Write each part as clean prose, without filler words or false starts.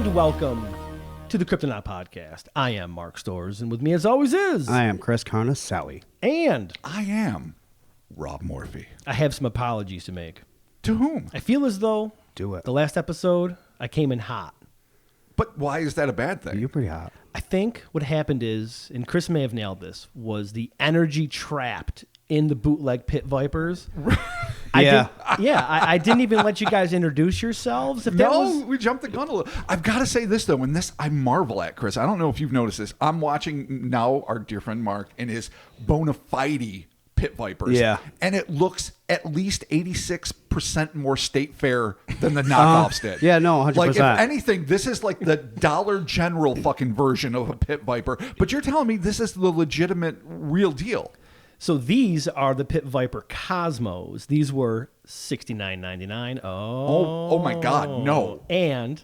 And welcome to the Cryptonaut podcast. I am Mark Storrs, and with me as always is... I am Chris Carnacelli. And... I am Rob Morphy. I have some apologies to make. To whom? I feel as though... Do it. The last episode, I came in hot. But why is that a bad thing? You're pretty hot. I think what happened is, and Chris may have nailed this, was the energy trapped in the bootleg Pit Vipers. I didn't even let you guys introduce yourselves. We jumped the gun a little. I've got to say this, though. I marvel at, Chris, I don't know if you've noticed this. I'm watching now our dear friend Mark and his bona fide Pit Vipers. Yeah. And it looks at least 86% more state fair than the knockoffs did. Yeah, no, 100%. Like, if anything, this is like the Dollar General fucking version of a Pit Viper. But you're telling me this is the legitimate real deal. So these are the Pit Viper Cosmos. These were $69.99. Oh my God, no. And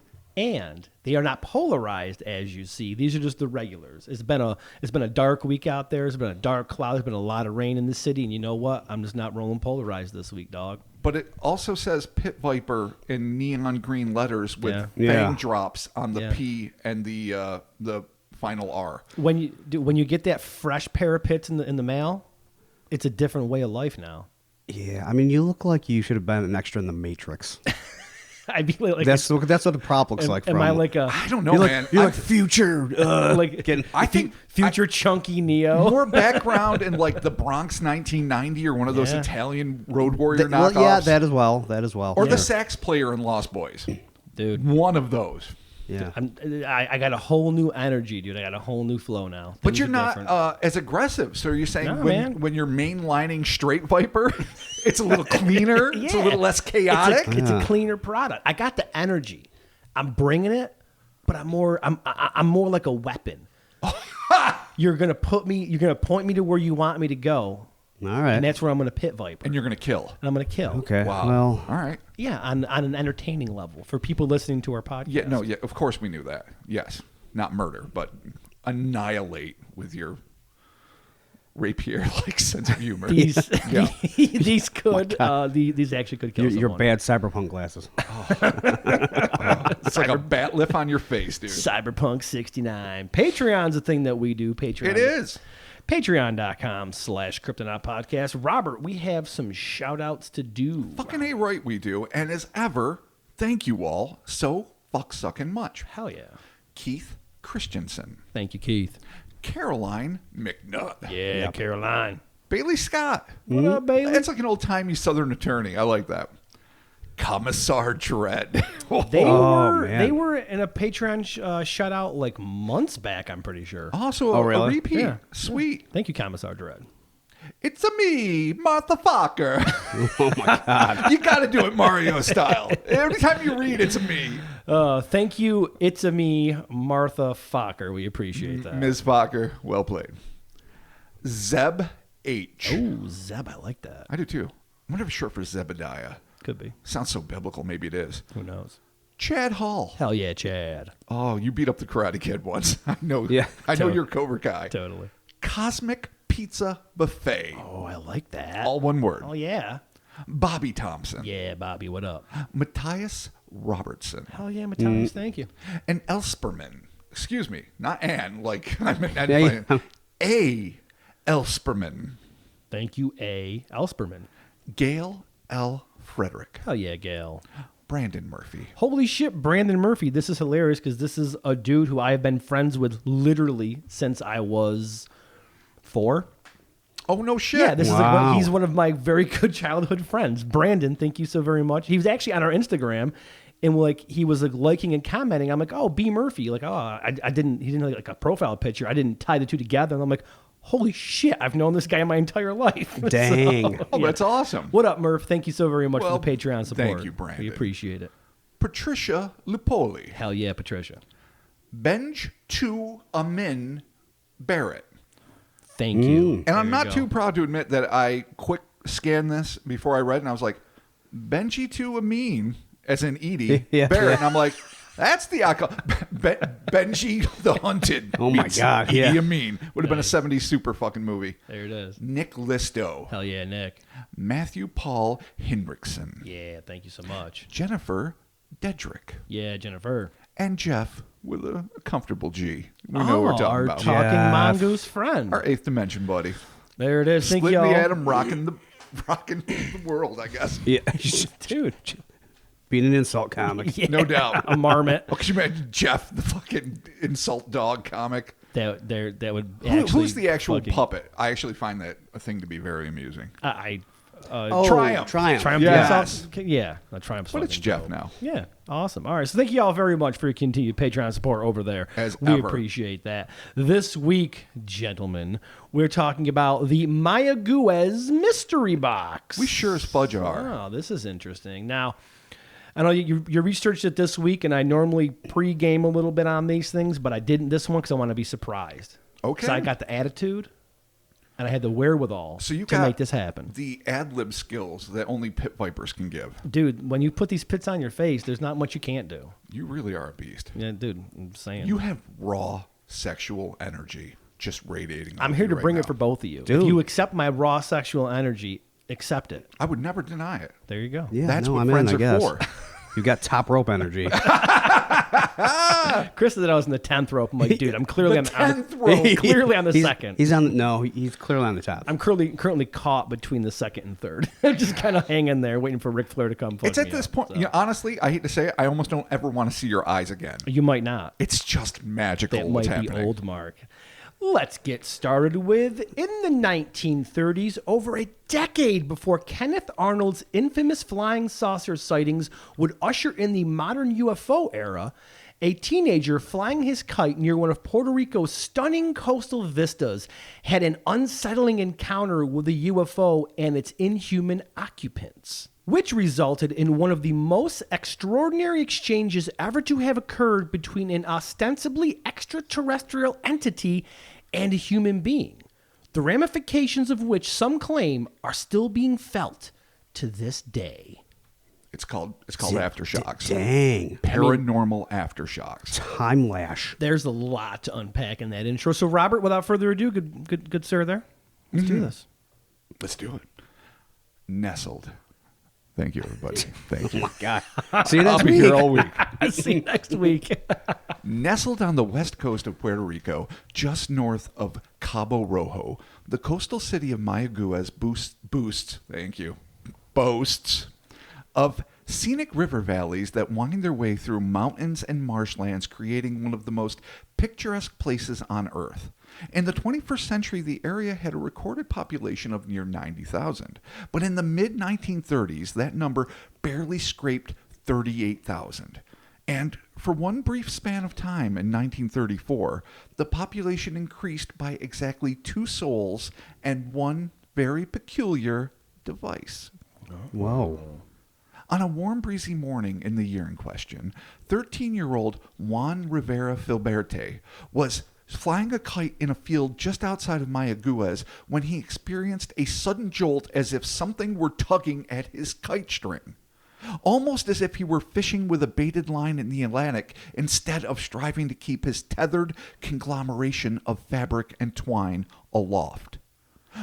they are not polarized, as you see. These are just the regulars. It's been a dark week out there. It's been a dark cloud. There's been a lot of rain in the city, and you know what? I'm just not rolling polarized this week, dog. But it also says Pit Viper in neon green letters with fang drops on the P and the final R. When you get that fresh pair of pits in the mail, it's a different way of life now. Yeah, I mean, you look like you should have been an extra in The Matrix. I'd be like, that's what the prop looks like. Am I like a? I don't know, you're man. You're like future, I think future chunky Neo. More background in like the Bronx 1990 or one of those Italian Road Warrior knockoffs. Well, yeah, that as well. Or the sax player in Lost Boys. Dude, one of those. Yeah, I got a whole new energy, dude. I got a whole new flow now. But you're not as aggressive. So you're saying when you're mainlining Straight Viper, it's a little cleaner, it's a little less chaotic. It's a cleaner product. I got the energy. I'm bringing it, but I'm more like a weapon. You're gonna point me to where you want me to go. All right. And that's where I'm going to Pit Viper. And you're going to kill. And I'm going to kill. Okay. Wow. Well. All right. Yeah, on an entertaining level for people listening to our podcast. Yeah, no, yeah, of course we knew that. Yes. Not murder, but annihilate with your rapier-like sense of humor. These could, these actually could kill someone. Your bad cyberpunk glasses. It's like a bat lift on your face, dude. Cyberpunk 69. Patreon's a thing that we do. Patreon. It is. Patreon.com/Cryptonaut podcast. Robert, we have some shout outs to do. Fucking A right we do. And as ever, thank you all so fuck-sucking much. Hell yeah. Keith Christensen. Thank you, Keith. Caroline McNutt. Yeah, yep. Caroline. Bailey Scott. What up, Bailey? It's like an old-timey Southern attorney. I like that. Commissar Dredd. They were in a Patreon shutout like months back, I'm pretty sure. Also, really? a repeat. Yeah. Sweet. Thank you, Commissar Dredd. It's a me, Martha Fokker. Oh my God. You got to do it Mario style. Every time you read, it's a me. Thank you. It's a me, Martha Fokker. We appreciate that. Ms. Fokker, well played. Zeb H. Oh, Zeb, I like that. I do too. I wonder if it's short for Zebediah. Could be. Sounds so biblical. Maybe it is. Who knows? Chad Hall. Hell yeah, Chad. Oh, you beat up the Karate Kid once. I know. Yeah, I know you're Cobra Kai. Totally. Cosmic Pizza Buffet. Oh, I like that. All one word. Oh, yeah. Bobby Thompson. Yeah, Bobby, what up? Matthias Robertson. Hell yeah, Matthias, thank you. And Elsperman. Excuse me, not Ann. Like I'm A. Elsperman. Thank you, A. Elsperman. Gail L. Frederick. Hell yeah, Gail. Brandon Murphy. Holy shit, Brandon Murphy. This is hilarious because this is a dude who I have been friends with literally since I was 4. Oh, no shit. Yeah, he's one of my very good childhood friends. Brandon, thank you so very much. He was actually on our Instagram, and he was liking and commenting. I'm like, oh, B Murphy. He didn't like a profile picture. I didn't tie the two together. And I'm like, holy shit, I've known this guy my entire life. Dang. That's awesome. What up, Murph? Thank you so very much for the Patreon support. Thank you, Brandon. We appreciate it. Patricia Lupoli. Hell yeah, Patricia. Benj to Amin Barrett. Thank you. And I'm not too proud to admit that I quick scanned this before I read it, and I was like, Benji to Amin, as in Edie, Barrett. And I'm like, that's the Benji the Hunted. Oh my God. Edie Amin. Would have been a 70s super fucking movie. There it is. Nick Listo. Hell yeah, Nick. Matthew Paul Hendrickson. Yeah, thank you so much. Jennifer Dedrick. Yeah, Jennifer. and Jeff with a comfortable G. We know what we're talking our about. talking Jeff. mongoose friend. Our eighth dimension buddy. There it is. Thank Split y'all. the atom, rocking the world, I guess. Yeah, Dude. being an insult comic. Yeah. No doubt. A marmot. Well, could you imagine Jeff, the fucking insult dog comic? That would actually. Who's the actual fucking- puppet? I actually find that a thing to be very amusing. Triumph. Triumph. Yes. Yeah, Triumph. But it's Jeff now. Yeah, awesome. All right, so thank you all very much for your continued Patreon support over there. We ever. appreciate that. This week, gentlemen, we're talking about the Mayagüez Mystery Box. We sure as fudge are. Oh, this is interesting. Now, I know you researched it this week, and I normally pre-game a little bit on these things, but I didn't this one because I want to be surprised. Okay. So I got the attitude, and I had the wherewithal to make this happen. The ad-lib skills that only pit vipers can give. Dude, when you put these pits on your face, there's not much you can't do. You really are a beast. Yeah, dude, I'm saying. You have raw sexual energy just radiating. I'm off here you to right bring now. it for both of you. Dude. If you accept my raw sexual energy, accept it. I would never deny it. There you go. Yeah, That's no, what I'm friends in, I are guess. for. You've got top rope energy. Chris said I was in the 10th rope. I'm like, dude, I'm clearly on the 10th rope. clearly on the second. He's on. No, he's clearly on the top. I'm currently caught between the second and third. I'm just kind of hanging there, waiting for Ric Flair to come. It's at this point, you know, honestly, I hate to say it, I almost don't ever want to see your eyes again. You might not. It's just magical That what's might be happening. old, Mark. Let's get started with, in the 1930s, over a decade before Kenneth Arnold's infamous flying saucer sightings would usher in the modern UFO era, a teenager flying his kite near one of Puerto Rico's stunning coastal vistas had an unsettling encounter with a UFO and its inhuman occupants, which resulted in one of the most extraordinary exchanges ever to have occurred between an ostensibly extraterrestrial entity and a human being, the ramifications of which some claim are still being felt to this day. It's called aftershocks. Dang. Paranormal aftershocks. Time lash. There's a lot to unpack in that intro. So, Robert, without further ado, good sir there, let's do this. Let's do it. Nestled. Thank you, everybody. Thank you. God. See you next I'll be week. here all week. See you next week. Nestled on the west coast of Puerto Rico, just north of Cabo Rojo, the coastal city of Mayagüez boasts of scenic river valleys that wind their way through mountains and marshlands, creating one of the most picturesque places on Earth. In the 21st century, the area had a recorded population of near 90,000, but in the mid-1930s, that number barely scraped 38,000. And for one brief span of time in 1934, the population increased by exactly 2 souls and one very peculiar device. Whoa. On a warm, breezy morning in the year in question, 13-year-old Juan Rivera Filberte was flying a kite in a field just outside of Mayagüez when he experienced a sudden jolt as if something were tugging at his kite string. Almost as if he were fishing with a baited line in the Atlantic instead of striving to keep his tethered conglomeration of fabric and twine aloft.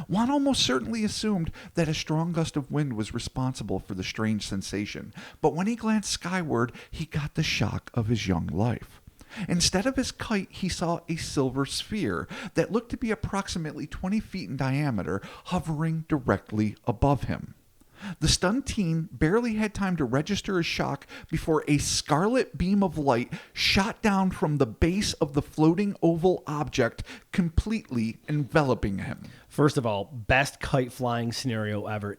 Juan almost certainly assumed that a strong gust of wind was responsible for the strange sensation, but when he glanced skyward, he got the shock of his young life. Instead of his kite, he saw a silver sphere that looked to be approximately 20 feet in diameter, hovering directly above him. The stunned teen barely had time to register his shock before a scarlet beam of light shot down from the base of the floating oval object, completely enveloping him. First of all, best kite flying scenario ever.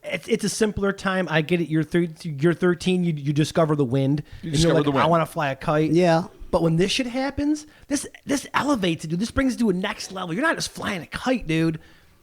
It's a simpler time. I get it. You're 13. You discover the wind. You and discover you're like, the wind. I want to fly a kite. Yeah. But when this shit happens, this elevates it, dude. This brings it to a next level. You're not just flying a kite, dude.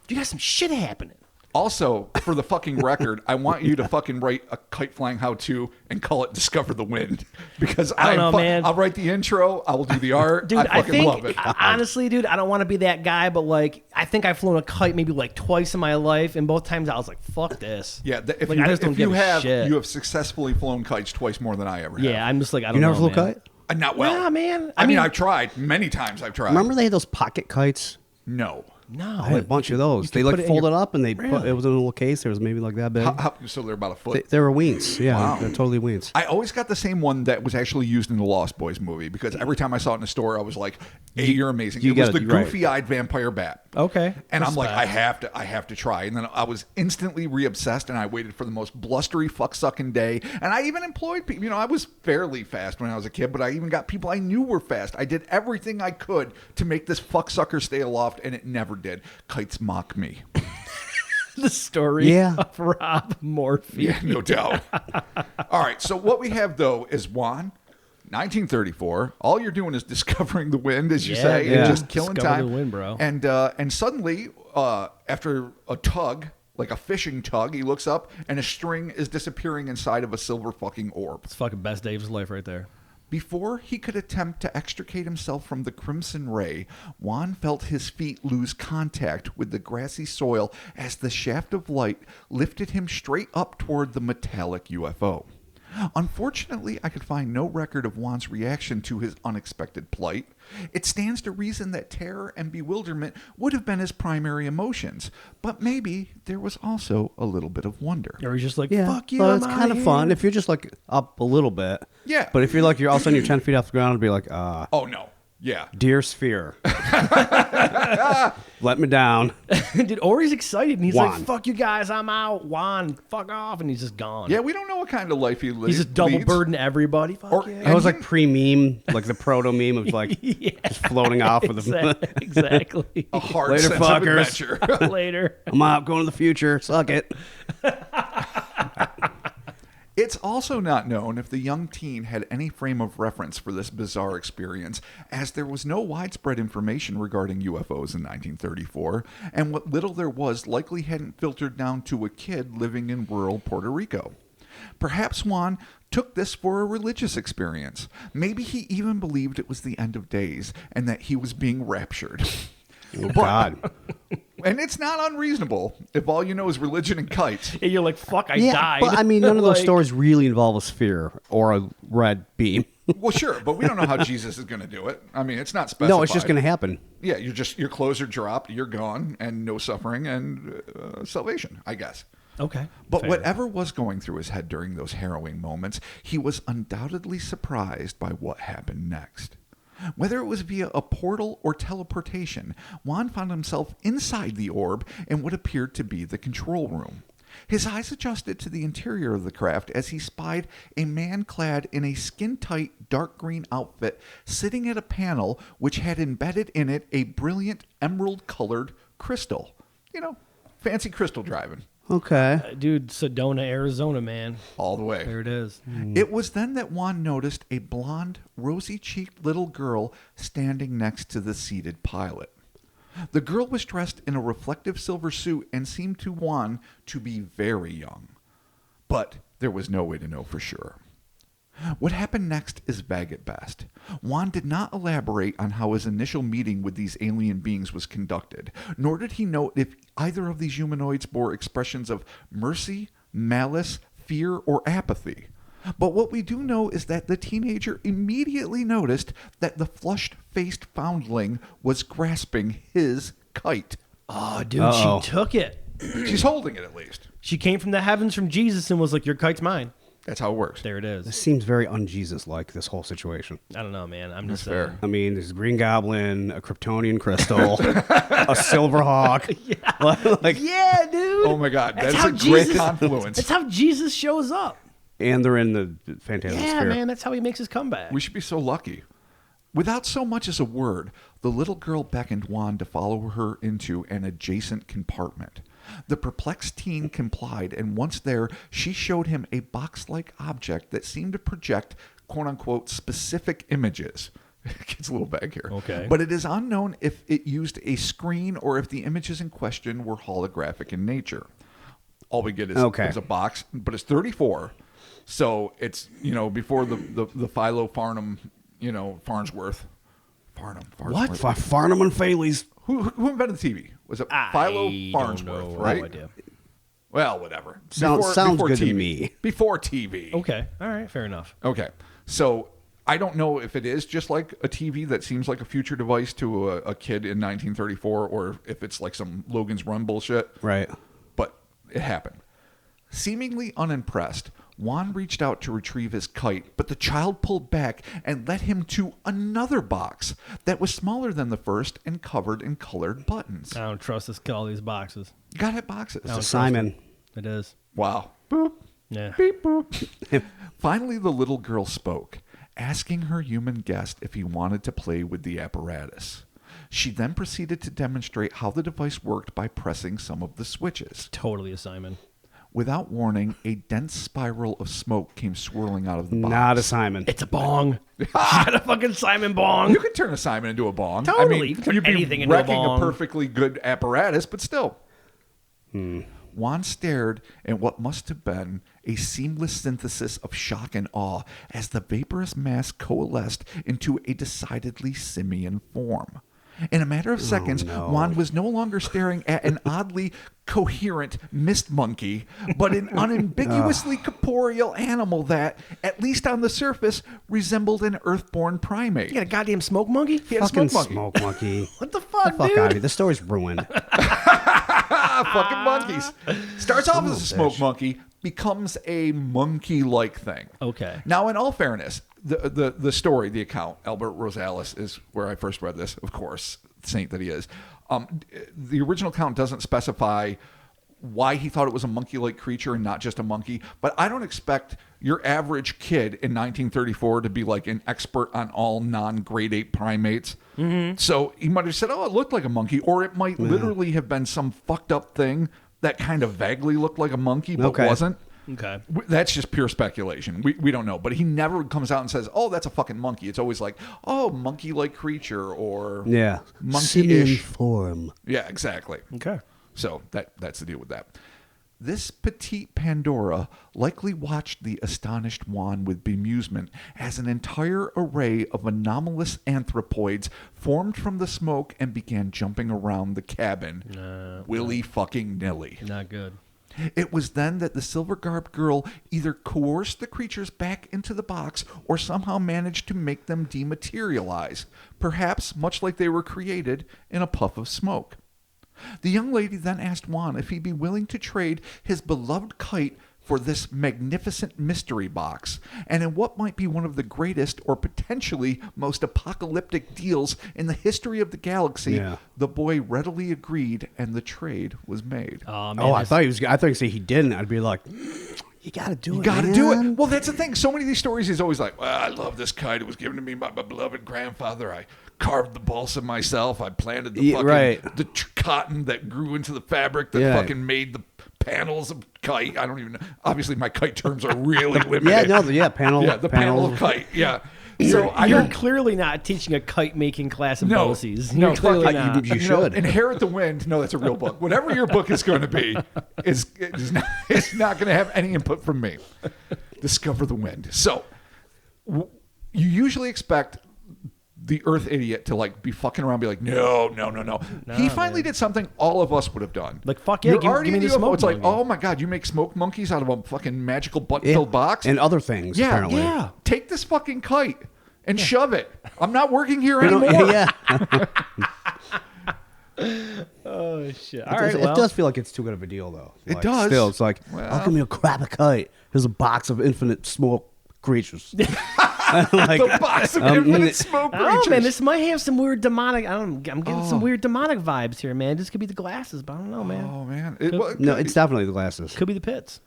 You got some shit happening. Also, for the fucking record, I want you to fucking write a kite flying how-to and call it Discover the Wind. Because I don't know, man. I'll write the intro, I will do the art. Dude, I fucking love it. Honestly, dude, I don't want to be that guy, but like, I think I've flown a kite maybe like twice in my life, and both times I was like, fuck this. Yeah, Like, I just don't if give you a have, shit. you have successfully flown kites twice more than I ever have. Yeah, I'm just like, I don't You know. never flew a man. kite? Not well. Nah, man. I mean, mean, I've tried. Many times I've tried. Remember they had those pocket kites? No. No. I had a bunch of those. They could put it in folded your- up and they put Really? it was in a little case. It was maybe like that big. So they're about a foot. They were weens. Yeah, Wow. they're totally weens. I always got the same one that was actually used in the Lost Boys movie because every time I saw it in the store, I was like, "Hey, you're amazing." you It was gotta- the right. goofy-eyed vampire bat. Okay. And I'm like, Respect. I have to try. And then I was instantly re-obsessed, and I waited for the most blustery fuck-sucking day. And I even employed people. You know, I was fairly fast when I was a kid, but I even got people I knew were fast. I did everything I could to make this fuck-sucker stay aloft, and it never did. Kites mock me. The story Yeah. of Rob Morphy. Yeah, no doubt. All right, so what we have, though, is Juan, 1934. All you're doing is discovering the wind, as you Yeah, say, yeah. and just killing Discover time. the wind, bro. And suddenly, after a tug, like a fishing tug, he looks up, and a string is disappearing inside of a silver fucking orb. It's fucking best day of his life right there. Before he could attempt to extricate himself from the crimson ray, Juan felt his feet lose contact with the grassy soil as the shaft of light lifted him straight up toward the metallic UFO. Unfortunately, I could find no record of Juan's reaction to his unexpected plight. It stands to reason that terror and bewilderment would have been his primary emotions, but maybe there was also a little bit of wonder. Or he's just like, Yeah, fuck you. well, I'm it's outta kind of here. fun if you're just like up a little bit. Yeah. But if you're like all of a sudden you're 10 feet off the ground, it'd be like, Oh, no. Yeah. dear sphere, let me down. Dude, or he's excited and he's Juan. like, fuck you guys, I'm out. Juan, fuck off. And he's just gone. Yeah, we don't know what kind of life he lives. He's just double burdened everybody. Fuck Or- yeah. That was like pre-meme, like the proto meme of like Yeah. just floating off with them. Exactly. a hard Later, sense fuckers. of adventure. Later. I'm out, going to the future. Suck it. It's also not known if the young teen had any frame of reference for this bizarre experience, as there was no widespread information regarding UFOs in 1934, and what little there was likely hadn't filtered down to a kid living in rural Puerto Rico. Perhaps Juan took this for a religious experience. Maybe he even believed it was the end of days and that he was being raptured. Oh, God. And it's not unreasonable if all you know is religion and kites. And you're like, fuck, I Yeah, died. but I mean, none of those Like, stories really involve a sphere or a red beam. Well, sure, but we don't know how Jesus is going to do it. I mean, it's not specified. No, it's just going to happen. Yeah, your clothes are dropped, you're gone, and no suffering and salvation, I guess. Okay. But fair. whatever was going through his head during those harrowing moments, he was undoubtedly surprised by what happened next. Whether it was via a portal or teleportation, Juan found himself inside the orb in what appeared to be the control room. His eyes adjusted to the interior of the craft as he spied a man clad in a skin-tight dark green outfit sitting at a panel which had embedded in it a brilliant emerald-colored crystal. You know, fancy crystal driving. Okay. Dude, Sedona, Arizona, man. All the way. There it is. It was then that Juan noticed a blonde, rosy-cheeked little girl standing next to the seated pilot. The girl was dressed in a reflective silver suit and seemed to Juan to be very young. But there was no way to know for sure. What happened next is vague at best. Juan did not elaborate on how his initial meeting with these alien beings was conducted, nor did he note if either of these humanoids bore expressions of mercy, malice, fear, or apathy. But what we do know is that the teenager immediately noticed that the flushed-faced foundling was grasping his kite. Oh, dude, Uh-oh. she took it. She's holding it at least. She came from the heavens from Jesus and was like, your kite's mine. That's how it works. There it This is. seems very un-Jesus-like, this whole situation. I don't know, man. I'm just That's fair. saying. I mean, there's a green goblin, a Kryptonian crystal, a silver hawk. like, Yeah, dude. Oh my God, That's that's how a great Jesus- confluence. That's how Jesus shows up. and they're in the Phantasm Yeah, Sphere. man. That's how he makes his comeback. We should be so lucky. Without so much as a word, the little girl beckoned Juan to follow her into an adjacent compartment. The perplexed teen complied, and once there, she showed him a box-like object that seemed to project, quote-unquote, specific images. It gets a little vague here. Okay. But it is unknown if it used a screen or if the images in question were holographic in nature. All we get is a box, but it's 34. So it's, before the Philo Farnham, Farnsworth. What? Farnham and Faley's. Who invented the TV? Was it Philo Farnsworth, right? No idea. Well, whatever. Sounds good TV. to me. Before TV. Okay. All right. Fair enough. Okay. So I don't know if it is just like a TV that seems like a future device to a kid in 1934, or if it's like some Logan's Run bullshit. Right. But it happened. Seemingly unimpressed, Juan reached out to retrieve his kite, but the child pulled back and led him to another box that was smaller than the first and covered in colored buttons. I don't trust this. All these boxes. You gotta have boxes. I don't Simon. It is. Wow. Boop. Yeah. Beep boop. Finally, the little girl spoke, asking her human guest if he wanted to play with the apparatus. She then proceeded to demonstrate how the device worked by pressing some of the switches. Totally a Simon. Without warning, a dense spiral of smoke came swirling out of the box. Not a Simon. It's a bong. You got a fucking Simon bong. You could turn a Simon into a bong. Totally. I mean, You can turn you'd be anything into a wrecking bong. a perfectly good apparatus, but still. Juan stared at what must have been a seamless synthesis of shock and awe as the vaporous mass coalesced into a decidedly simian form. In a matter of seconds, Juan was no longer staring at an oddly coherent mist monkey, but an unambiguously corporeal animal that, at least on the surface, resembled an earthborn primate. You got a goddamn smoke monkey? He had a Fucking smoke monkey. smoke monkey. What the fuck, Fuck dude? out of here. The story's ruined. Fucking monkeys. Starts off as a smoke bitch. monkey, becomes a monkey-like thing. Okay. Now, in all fairness, the story, the account, Albert Rosales is where I first read this, of course, saint that he is. The original account doesn't specify why he thought it was a monkey-like creature and not just a monkey, but I don't expect your average kid in 1934 to be like an expert on all non-grade 8 primates. Mm-hmm. So he might have said, oh, it looked like a monkey, or it might literally have been some fucked up thing that kind of vaguely looked like a monkey but wasn't. Okay. That's just pure speculation. We don't know. But he never comes out and says, oh, that's a fucking monkey. It's always like, oh, monkey-like creature or Yeah. monkey-ish. Simian form. Yeah, exactly. Okay. So that's the deal with that. This petite Pandora likely watched the astonished Juan with bemusement as an entire array of anomalous anthropoids formed from the smoke and began jumping around the cabin. Willy fucking nilly. Not good. It was then that the silver-garbed girl either coerced the creatures back into the box or somehow managed to make them dematerialize, perhaps much like they were created in a puff of smoke. The young lady then asked Juan if he'd be willing to trade his beloved kite for this magnificent mystery box, and in what might be one of the greatest or potentially most apocalyptic deals in the history of the galaxy. The boy readily agreed, and the trade was made. Man, I thought he would say he didn't. I'd be like, you gotta do it. You gotta do it. Well, that's the thing. So many of these stories, he's always like, well, I love this kite. It was given to me by my beloved grandfather. I carved the balsa myself. I planted the fucking the cotton that grew into the fabric that fucking made the panels of kite. I don't even know. Obviously, my kite terms are really limited. Panel. Yeah, the panel of kite. Yeah. So you're clearly not teaching a kite making class in BOCES. No, You're clearly fucking- not. You should. Inherit the Wind. No, that's a real book. Whatever your book is going to be, it's not going to have any input from me. Discover the Wind. So you usually expect the Earth idiot to like be fucking around, and be like, no. He finally did something all of us would have done. Like, fuck yeah, You're give already me in the UFO. smoke It's like, monkey. oh my god, you make smoke monkeys out of a fucking magical butt-filled box And other things, apparently. Yeah, take this fucking kite and shove it. I'm not working here anymore. Yeah. Oh shit! It does feel like it's too good of a deal, though. It does. Still, it's like, Well. I'll give me a crap a kite. Here's a box of infinite smoke creatures. The box of infinite smoke Oh creatures. man, this might have some weird demonic. I'm getting some weird demonic vibes here, man. This could be the glasses, but I don't know, man. Oh man, No, it's definitely the glasses. Could be the pits.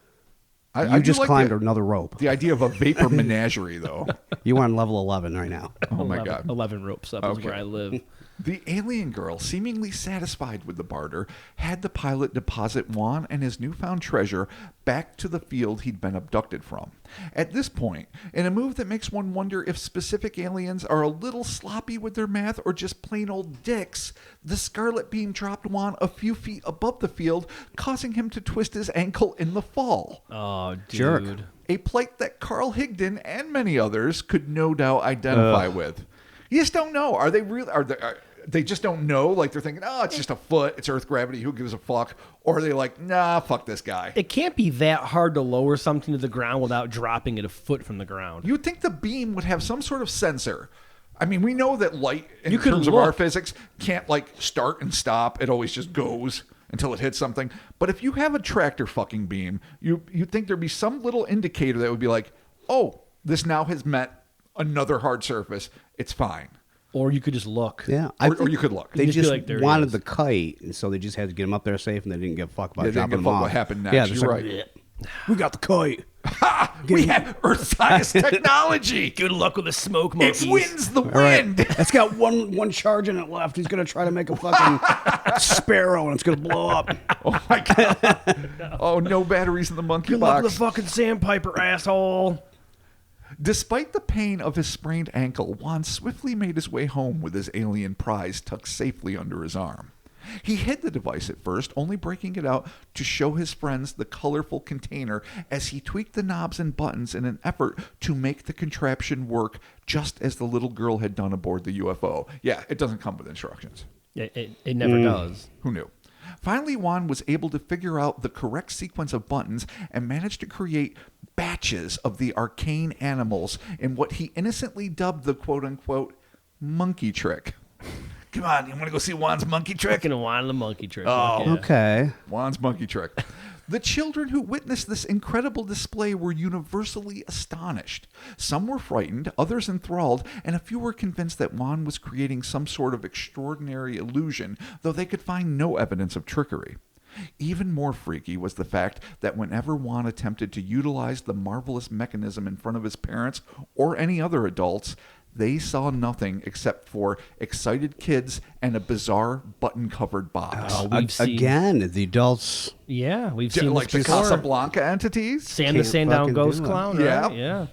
I You do just like climbed the, another rope. the idea of a vapor menagerie, though. You are on level 11 right now. Oh my god. 11 ropes up is Okay. where I live. The alien girl, seemingly satisfied with the barter, had the pilot deposit Juan and his newfound treasure back to the field he'd been abducted from. At this point, in a move that makes one wonder if specific aliens are a little sloppy with their math or just plain old dicks, the scarlet beam dropped Juan a few feet above the field, causing him to twist his ankle in the fall. Oh, dude. Jerk. A plight that Carl Higdon and many others could no doubt identify with. You just don't know. Are they real? they just don't know. Like they're thinking, oh, it's just a foot. It's Earth gravity. Who gives a fuck? Or are they like, nah, fuck this guy? It can't be that hard to lower something to the ground without dropping it a foot from the ground. You would think the beam would have some sort of sensor. I mean, we know that light, in You could terms of our look. physics, can't like start and stop. It always just goes until it hits something. But if you have a tractor fucking beam, you'd think there'd be some little indicator that would be like, oh, this now has met another hard surface. It's fine. Or you could just look. Yeah, Or you could look. They just be just like, there he wanted is. the kite, and so they just had to get him up there safe, and they didn't give a fuck about They didn't dropping give a him fuck off. what happened next. Yeah, You're just like, right. We got the kite. We have Earth's highest technology. Good luck with the smoke It monkeys. wins the All right, wind. it's got one charge in it left. He's gonna try to make a fucking sparrow, and it's gonna blow up. Oh my god. Oh, no batteries in the monkey Good luck box. with the fucking sandpiper, asshole. Despite the pain of his sprained ankle, Juan swiftly made his way home with his alien prize tucked safely under his arm. He hid the device at first, only breaking it out to show his friends the colorful container as he tweaked the knobs and buttons in an effort to make the contraption work just as the little girl had done aboard the UFO. Yeah, it doesn't come with instructions. It never does. Who knew? Finally, Juan was able to figure out the correct sequence of buttons and managed to create batches of the arcane animals in what he innocently dubbed the quote-unquote monkey trick. Come on, you want to go see Juan's monkey trick? Fucking whine the monkey trick. Oh, Yeah. Okay. Juan's monkey trick. The children who witnessed this incredible display were universally astonished. Some were frightened, others enthralled, and a few were convinced that Juan was creating some sort of extraordinary illusion, though they could find no evidence of trickery. Even more freaky was the fact that whenever Juan attempted to utilize the marvelous mechanism in front of his parents or any other adults, they saw nothing except for excited kids and a bizarre button-covered box. We've seen, Again, the adults. yeah, we've seen Like this the before. Casablanca entities? Sam the Can't Sandown fucking Ghost do it. Clown, right? Yeah. Yeah.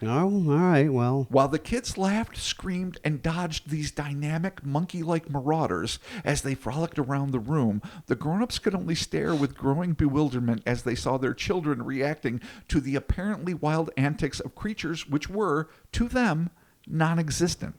Oh, all right. Well, While the kids laughed, screamed, and dodged these dynamic monkey-like marauders as they frolicked around the room, the grown-ups could only stare with growing bewilderment as they saw their children reacting to the apparently wild antics of creatures which were, to them, non-existent.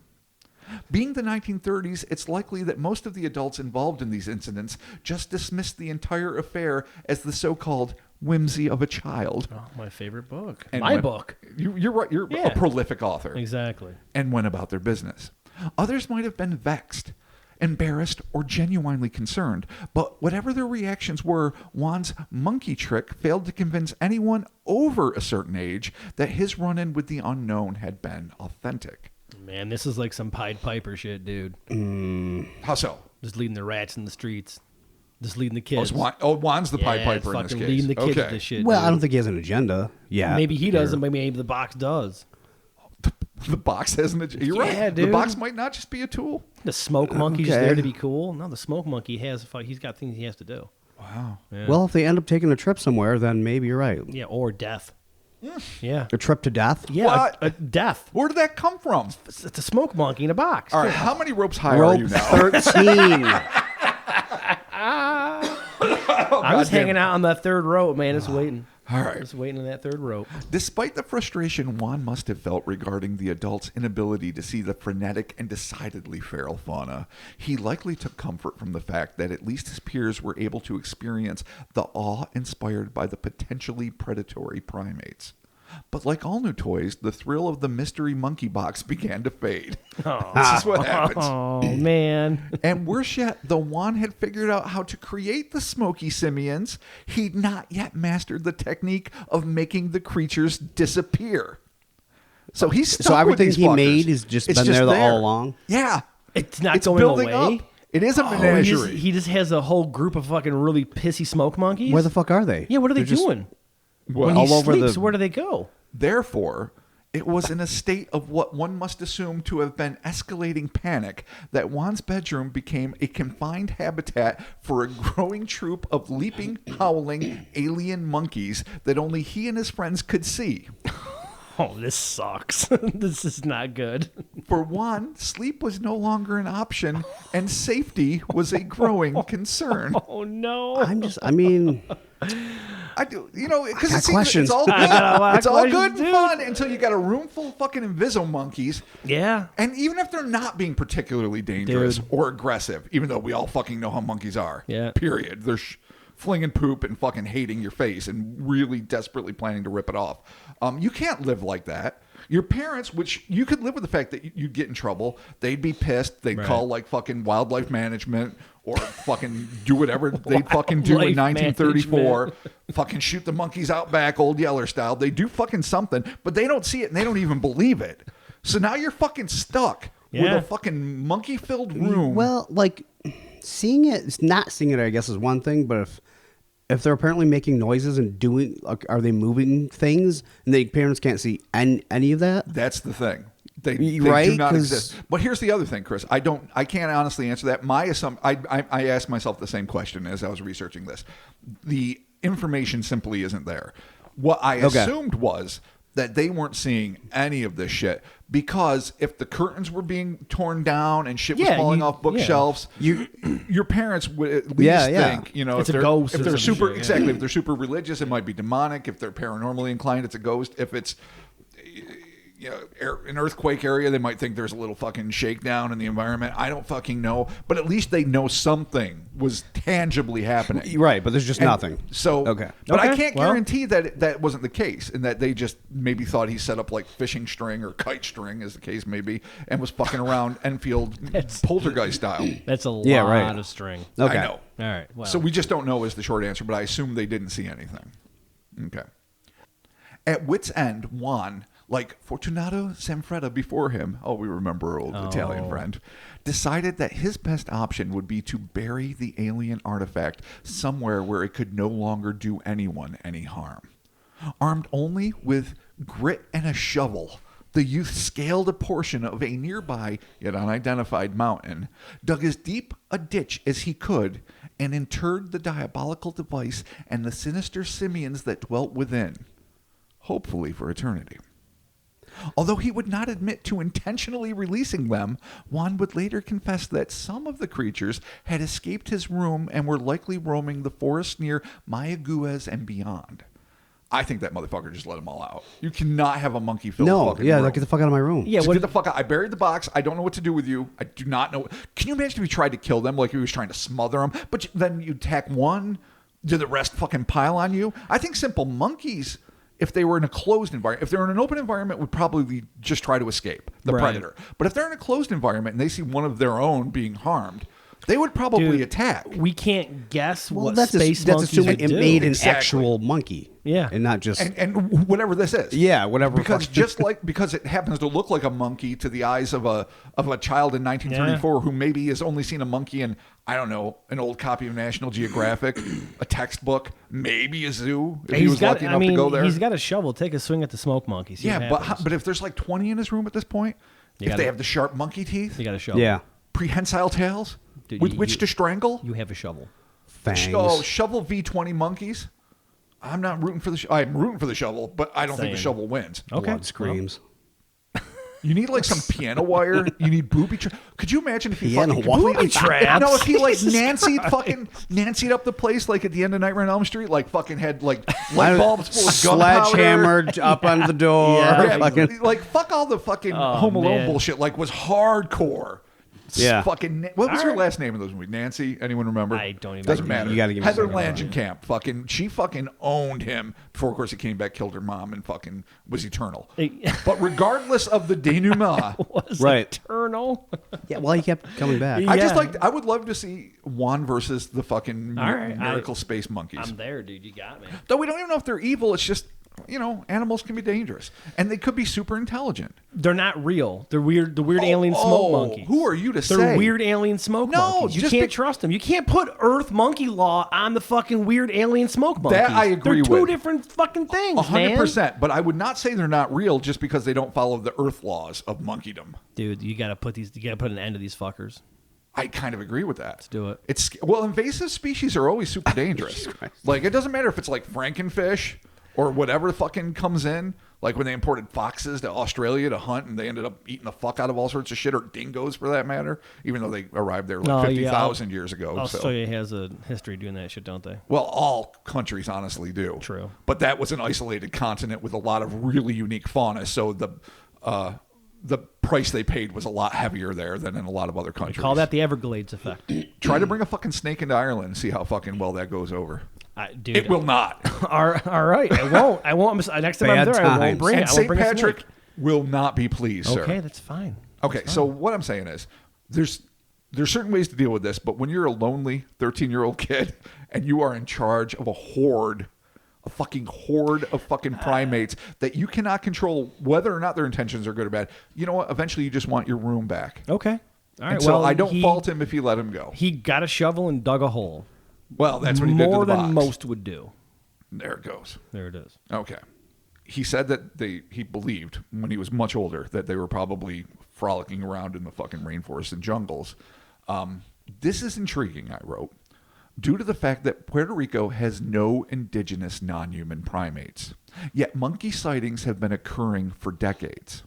Being the 1930s, it's likely that most of the adults involved in these incidents just dismissed the entire affair as the so-called whimsy of a child. Oh, my favorite book. And My when- book. You're right. You're Yeah. a prolific author. Exactly. And went about their business. Others might have been vexed, embarrassed, or genuinely concerned, but whatever their reactions were, Juan's monkey trick failed to convince anyone over a certain age that his run-in with the unknown had been authentic. Man, this is like some Pied Piper shit, dude. How so? Just leading the rats in the streets. Just leading the Oh, kids. Juan's the Pied Yeah, Piper in this fucking case. leading the kids okay. with this shit. well, dude. I don't think he has an agenda. Yeah. Maybe he doesn't, but maybe the box does. The box has an agenda. You're Yeah, right. The dude. box might not just be a tool. The smoke monkey's Okay. there to be cool. No, the smoke monkey he's got things he has to do. Wow. Yeah. Well, if they end up taking a trip somewhere, then maybe you're right. Yeah, or death. Yeah. A trip to death? Yeah, What? a death. Where did that come from? It's a smoke monkey in a box. All right, how many ropes high are Rope you now? 13. I was hanging out on that third rope, man. It's waiting. All right. Just waiting on that third rope. Despite the frustration Juan must have felt regarding the adults' inability to see the frenetic and decidedly feral fauna, he likely took comfort from the fact that at least his peers were able to experience the awe inspired by the potentially predatory primates. But like all new toys, the thrill of the mystery monkey box began to fade. This is what happens. Oh, man. And worse yet, though Juan had figured out how to create the smoky simians, he'd not yet mastered the technique of making the creatures disappear. So he's stuck So everything with these he fuckers. made has just It's been there all along? Yeah. It's not It's going building away. up. It is a menagerie. He just has a whole group of fucking really pissy smoke monkeys. Where the fuck are they? Yeah, what are they They're just doing? Well, When he all over sleeps, the- where do they go? Therefore, it was in a state of what one must assume to have been escalating panic that Juan's bedroom became a confined habitat for a growing troop of leaping, howling alien monkeys that only he and his friends could see. Oh, this sucks. This is not good. For Juan, sleep was no longer an option, and safety was a growing concern. Oh, no. I mean, I do, because got questions. it's all I got a lot good. of It's all good questions, and dude. fun until you got a room full of fucking inviso monkeys. Yeah. And even if they're not being particularly dangerous Dude. or aggressive, even though we all fucking know how monkeys are. Yeah. Period. They're flinging poop and fucking hating your face and really desperately planning to rip it off. You can't live like that. Your parents, which you could live with the fact that you'd get in trouble, they'd be pissed. They'd Right. call like fucking wildlife management or fucking do whatever they fucking do in Wildlife 1934. Fucking shoot the monkeys out back, Old Yeller style. They do fucking something, but they don't see it and they don't even believe it. So now you're fucking stuck with Yeah. a fucking monkey-filled room. Well, like seeing it, not seeing it, I guess, is one thing. But if they're apparently making noises and doing, like, are they moving things, and the parents can't see any of that? That's the thing. They Right? do not 'Cause- exist. But here's the other thing, Chris. I can't honestly answer that. My assumption, I asked myself the same question as I was researching this. The information simply isn't there. What I assumed was that they weren't seeing any of this shit because if the curtains were being torn down and shit was Yeah, falling you- off bookshelves, your parents would at least Yeah. think, It's if a they're, ghost if or they're some super shit, yeah. exactly, if they're super religious, it might be demonic. If they're paranormally inclined, it's a ghost. If it's an earthquake area, they might think there's a little fucking shakedown in the environment. I don't fucking know, but at least they know something was tangibly happening. Right, but there's just And nothing. So, Okay. but I Okay, can't well. guarantee that that wasn't the case, and that they just maybe thought he set up like fishing string or kite string, as the case may be, and was fucking around Enfield poltergeist style. That's a lot Yeah, right. of string. Okay. I know. All right. Well, So we just don't know is the short answer, but I assume they didn't see anything. Okay. At wit's end, Juan, like Fortunato Sanfretta before him, we remember our old Italian friend, decided that his best option would be to bury the alien artifact somewhere where it could no longer do anyone any harm. Armed only with grit and a shovel, the youth scaled a portion of a nearby yet unidentified mountain, dug as deep a ditch as he could, and interred the diabolical device and the sinister simians that dwelt within, hopefully for eternity. Although he would not admit to intentionally releasing them, Juan would later confess that some of the creatures had escaped his room and were likely roaming the forest near Mayagüez and beyond. I think that motherfucker just let them all out. You cannot have a monkey-filled fucking room. Like, get the fuck out of my room. yeah. Just What, get the fuck out. I buried the box. I don't know what to do with you. I do not know. Can you imagine if he tried to kill them, like he was trying to smother them? But then you attack one, do the rest fucking pile on you? I think simple monkeys, if they were in a closed environment, if they're in an open environment, would probably just try to escape the Right. predator. But if they're in a closed environment and they see one of their own being harmed, they would probably Dude, attack. we can't guess Well, what that's space that's monkeys assuming would it do. made an Exactly. actual monkey. Yeah. and not just And whatever this is. yeah, whatever. Because fucking- because it happens to look like a monkey to the eyes of a child in 1934 who maybe has only seen a monkey in, I don't know, an old copy of National Geographic, a textbook, maybe a zoo if he was lucky enough to go there. He's got a shovel. Take a swing at the smoke monkey. See Yeah, what but happens. but if there's like 20 in his room at this point, You if gotta- they have the sharp monkey teeth, you got a shovel. yeah, prehensile tails Dude, with you- which to strangle, You have a shovel. fangs. shovel V20 monkeys. I'm not rooting for the. I'm rooting for the shovel, but I don't think the Same. shovel wins. Okay. Blood screams. You need like some piano wire. You need booby traps. Could you imagine if he Piano fucking wire? completely Booby traps? No, if he like Jesus Nancy'd up the place like at the end of Nightmare on Elm Street, like fucking had like light bulbs full of gunpowder. Sledgehammer up on the door. Yeah. fucking, Like fuck all the fucking Oh, Home Alone man. bullshit. Like was hardcore. Yeah. Fucking. What was All her right. last name in those movies? Nancy? Anyone remember? I don't even Doesn't remember. matter. You gotta give me a Heather second. Langenkamp. Fucking. She fucking owned him before, of course, he came back, killed her mom, and fucking was eternal. But regardless of the denouement, Was Right. eternal. yeah, well, he kept coming back. Yeah. I just like. I would love to see Juan versus the fucking All right, miracle space monkeys. I'm there, dude. You got me. Though we don't even know if they're evil. It's just, animals can be dangerous, and they could be super intelligent. They're not real. They're weird. The weird alien smoke monkeys. Who are you to They're say? weird alien smoke No, monkeys. You just can't trust them. You can't put Earth monkey law on the fucking weird alien smoke monkeys. That I agree They're two with. different fucking things, man. 100%. But I would not say they're not real just because they don't follow the Earth laws of monkeydom. Dude, you gotta put an end to these fuckers. I kind of agree with that. Let's do it. Invasive species are always super dangerous. Like it doesn't matter if it's like Frankenfish or whatever fucking comes in. Like when they imported foxes to Australia to hunt, and they ended up eating the fuck out of all sorts of shit, or dingoes for that matter, even though they arrived there like 50,000 years ago. Australia has a history doing that shit, don't they? Well, all countries honestly do. True. But that was an isolated continent with a lot of really unique fauna, so the price they paid was a lot heavier there than in a lot of other countries. Call that the Everglades effect. Try to bring a fucking snake into Ireland and see how fucking well that goes over. Dude, It will not. All right, I won't. Next time I'm there, I won't bring it. And I won't St. bring a Patrick snake. will not be pleased, sir. Okay, that's fine. Okay, so what I'm saying is there's certain ways to deal with this, but when you're a lonely 13-year-old kid and you are in charge of a fucking horde of fucking primates that you cannot control whether or not their intentions are good or bad, you know what? Eventually you just want your room back. Okay. All right. And so I don't fault him if he let him go. He got a shovel and dug a hole. Well, that's what he did to the More than box. most would do. There it goes. There it is. Okay. He said that he believed when he was much older that they were probably frolicking around in the fucking rainforests and jungles. This is intriguing, I wrote, due to the fact that Puerto Rico has no indigenous non-human primates. Yet monkey sightings have been occurring for decades.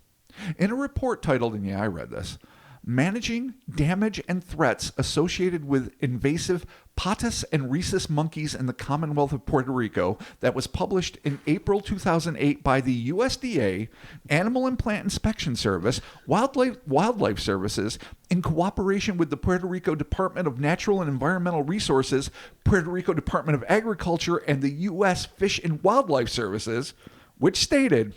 In a report titled, and yeah, I read this, Managing Damage and Threats Associated with Invasive Patas and Rhesus Monkeys in the Commonwealth of Puerto Rico that was published in April 2008 by the USDA, Animal and Plant Inspection Service, Wildlife Services, in cooperation with the Puerto Rico Department of Natural and Environmental Resources, Puerto Rico Department of Agriculture, and the U.S. Fish and Wildlife Services, which stated,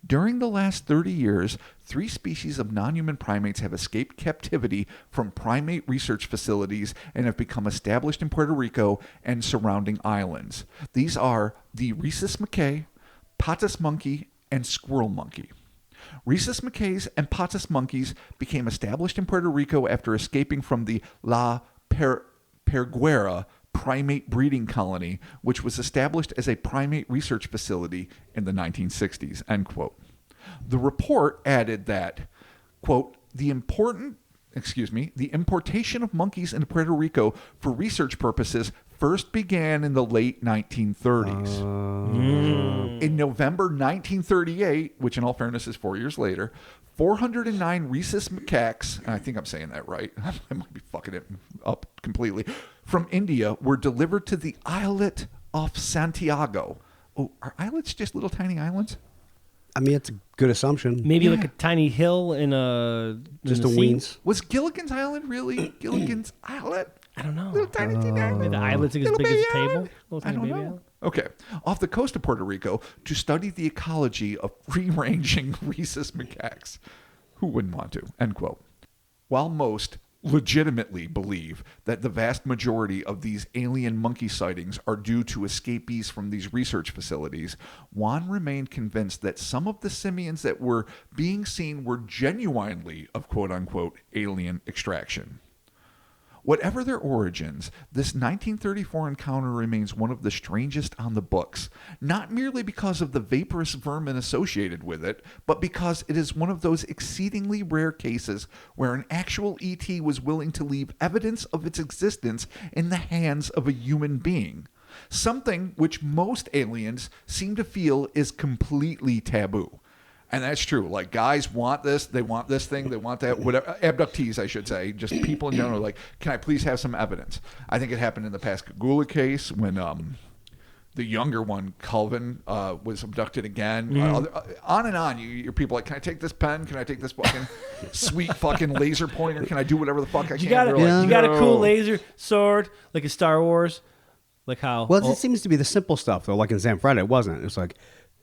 during the last 30 years, 3 species of non-human primates have escaped captivity from primate research facilities and have become established in Puerto Rico and surrounding islands. These are the rhesus macaque, patas monkey, and squirrel monkey. Rhesus macaques and patas monkeys became established in Puerto Rico after escaping from the La Perguera primate breeding colony, which was established as a primate research facility in the 1960s, end quote. The report added that, quote, the importation of monkeys into Puerto Rico for research purposes first began in the late 1930s. In November 1938, which in all fairness is 4 years later, 409 rhesus macaques, and I think I'm saying that right, I might be fucking it up completely, from India were delivered to the islet of Santiago. Oh, are islets just little tiny islands? I mean, it's a good assumption. Maybe like a tiny hill in a Just in a the sea? wings. Was Gilligan's Island really Gilligan's Islet? I don't know. Little tiny island? The islet's like as Little big as baby a table. island? Little I tiny don't baby know. island. Okay. Off the coast of Puerto Rico to study the ecology of free-ranging rhesus macaques. Who wouldn't want to? End quote. While most legitimately believe that the vast majority of these alien monkey sightings are due to escapees from these research facilities, Juan remained convinced that some of the simians that were being seen were genuinely of quote-unquote alien extraction. Whatever their origins, this 1934 encounter remains one of the strangest on the books, not merely because of the vaporous vermin associated with it, but because it is one of those exceedingly rare cases where an actual ET was willing to leave evidence of its existence in the hands of a human being, something which most aliens seem to feel is completely taboo. And that's true. Like, guys want this, they want this thing, they want that, whatever. Abductees, I should say, just people in general, like, can I please have some evidence? I think it happened in the Pascagoula case when the younger one, Calvin, was abducted again. On and on. Your people like, can I take this pen? Can I take this fucking sweet fucking laser pointer? Can I do whatever the fuck I can? You got Like, you got a cool laser sword, like in Star Wars, like how? Well, it seems to be the simple stuff, though. Like in San Fred, it wasn't. It's like,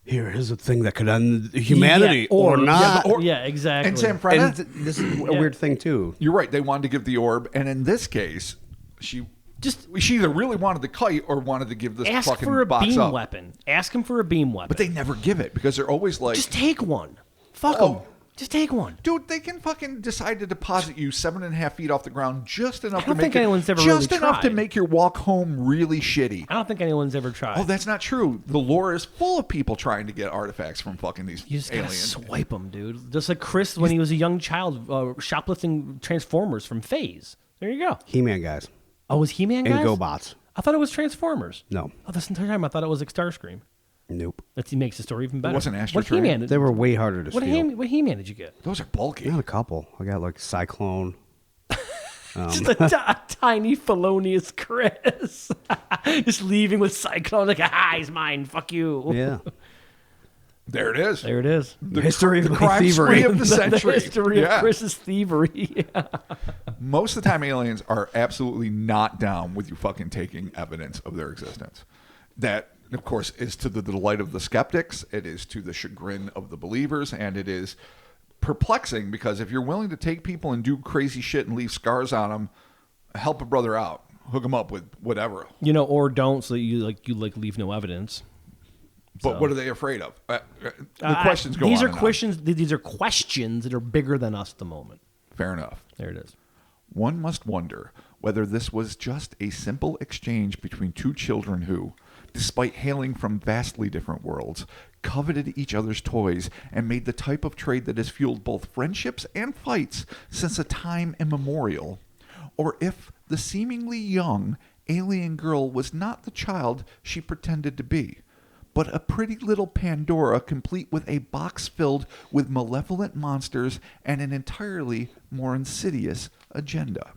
here is a thing that could end humanity or not. Yeah, exactly. And Sam Freda, And this is a weird thing, too. you're right. They wanted to give the orb. And in this case, she either really wanted the kite or wanted to give this ask fucking for a box beam up. weapon. Ask him for a beam weapon. But they never give it because they're always like, just take one. Fuck Oh. them. Just take one. dude, they can fucking decide to deposit you 7.5 feet off the ground just enough I don't to make think anyone's ever really enough to tried. make your walk home really shitty. I don't think anyone's ever tried. Oh, that's not true. The lore is full of people trying to get artifacts from fucking these You just gotta aliens. swipe them, dude. Just like Chris when he was a young child, shoplifting Transformers from Phase. There you go. He-Man guys. Oh, was He-Man guys? And GoBots. I thought it was Transformers. No. Oh, this entire time I thought it was like Starscream. Nope. He makes the story even better. It wasn't What astroturf. He-Man? They were way harder to steal. What He-Man did you get? Those are bulky. I got a couple. I got like Cyclone. Just a tiny felonious Chris. Just leaving with Cyclone like, he's mine. Fuck you. Yeah. There it is. There it is. The History of the my crime thievery. spree of the century. The history Yeah. of Chris's thievery. Most of the time, aliens are absolutely not down with you fucking taking evidence of their existence. That, of course, is to the delight of the skeptics. It is to the chagrin of the believers, and it is perplexing because if you're willing to take people and do crazy shit and leave scars on them, help a brother out, hook them up with whatever. Or don't, so you leave no evidence. But So. what are they afraid of? The questions go These on are and on. questions. These are questions that are bigger than us at the moment. Fair enough. There it is. One must wonder whether this was just a simple exchange between two children who, despite hailing from vastly different worlds, coveted each other's toys and made the type of trade that has fueled both friendships and fights since a time immemorial, or if the seemingly young alien girl was not the child she pretended to be, but a pretty little Pandora complete with a box filled with malevolent monsters and an entirely more insidious agenda.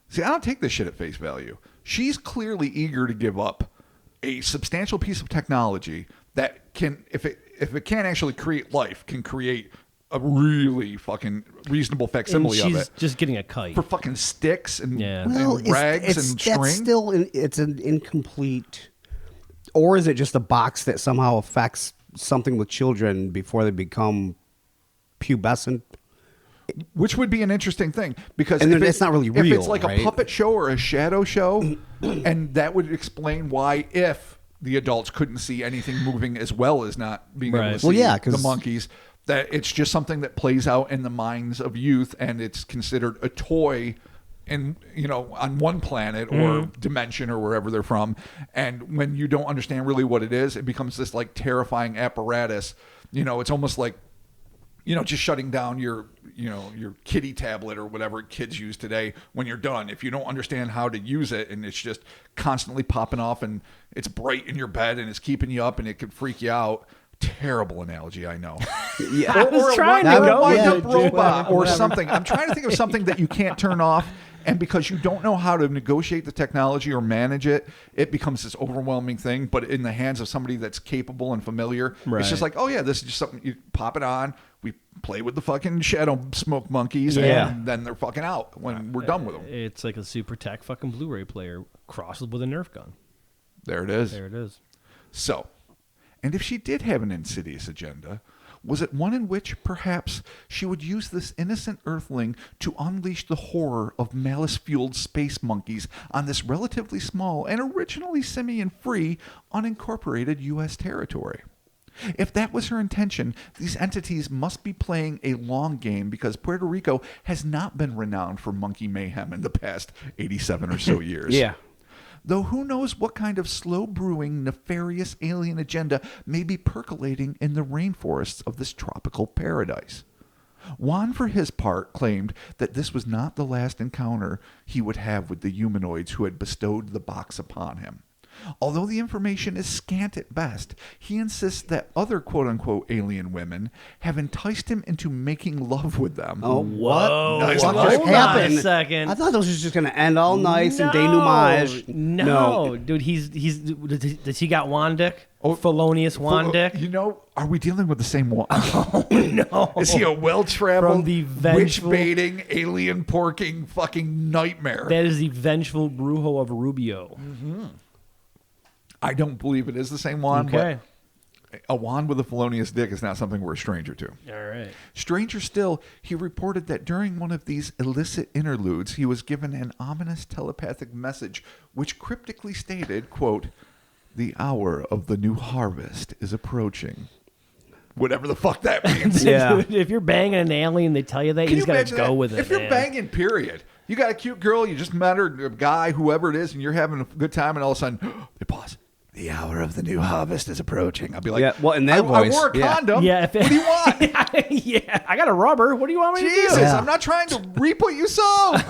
See, I don't take this shit at face value. She's clearly eager to give up a substantial piece of technology that can, if it can't actually create life, can create a really fucking reasonable facsimile of it. She's just getting a kite. For fucking sticks and, Yeah. and rags and string. That's still it's an incomplete. Or is it just a box that somehow affects something with children before they become pubescent? Which would be an interesting thing because And if then it's not really If real, it's like right? a puppet show or a shadow show, and that would explain why if the adults couldn't see anything moving as well as not being able Right. to see Well, yeah, the 'cause- monkeys, that it's just something that plays out in the minds of youth, and it's considered a toy. And on one planet or dimension or wherever they're from, and when you don't understand really what it is, it becomes this like terrifying apparatus. It's almost like just shutting down your kitty tablet or whatever kids use today when you're done. If you don't understand how to use it and it's just constantly popping off and it's bright in your bed and it's keeping you up and it could freak you out. Terrible analogy, I know. Yeah. I was trying to or a go with wind-up it, dude. robot or Whatever. something. I'm trying to think of something that you can't turn off. And because you don't know how to negotiate the technology or manage it, it becomes this overwhelming thing. But in the hands of somebody that's capable and familiar, it's just Right. like, oh yeah, this is just something you pop it on. We play with the fucking shadow smoke monkeys, Yeah. and then they're fucking out when we're done with them. It's like a super tech fucking Blu-ray player crosses with a Nerf gun. There it is. There it is. So, and if she did have an insidious agenda, was it one in which perhaps she would use this innocent earthling to unleash the horror of malice-fueled space monkeys on this relatively small and originally simian-free, unincorporated U.S. territory? If that was her intention, these entities must be playing a long game because Puerto Rico has not been renowned for monkey mayhem in the past 87 or so years. Yeah. Though who knows what kind of slow-brewing, nefarious alien agenda may be percolating in the rainforests of this tropical paradise. Juan, for his part, claimed that this was not the last encounter he would have with the humanoids who had bestowed the box upon him. Although the information is scant at best, he insists that other quote-unquote alien women have enticed him into making love with them. Oh, what? Nice. What Hold just on a happened? second. I thought this was just going to end all nice and denouement. No, dude, does he got wand dick? Oh, Felonious wand dick? Are we dealing with the same one? No. Is he a well-traveled, From the vengeful- witch-baiting, alien-porking fucking nightmare? That is the vengeful Brujo of Rubio. I don't believe it is the same wand, Okay. but a wand with a felonious dick is not something we're a stranger to. All right. Stranger still, he reported that during one of these illicit interludes, he was given an ominous telepathic message which cryptically stated, quote, "The hour of the new harvest is approaching." Whatever the fuck that means. Yeah. Dude, if you're banging an alien, they tell you that, Can you you just gotta imagine go that? with it. If you're man. banging, period. You got a cute girl, you just met her, a guy, whoever it is, and you're having a good time, and all of a sudden, they pause. The hour of the new harvest is approaching. I'll be like, Yeah, well, in that I voice, wore a yeah. condom. Yeah, if it- What do you want? Yeah, I got a rubber. What do you want me to do? Jesus, Yeah. I'm not trying to reap what you sow. Reap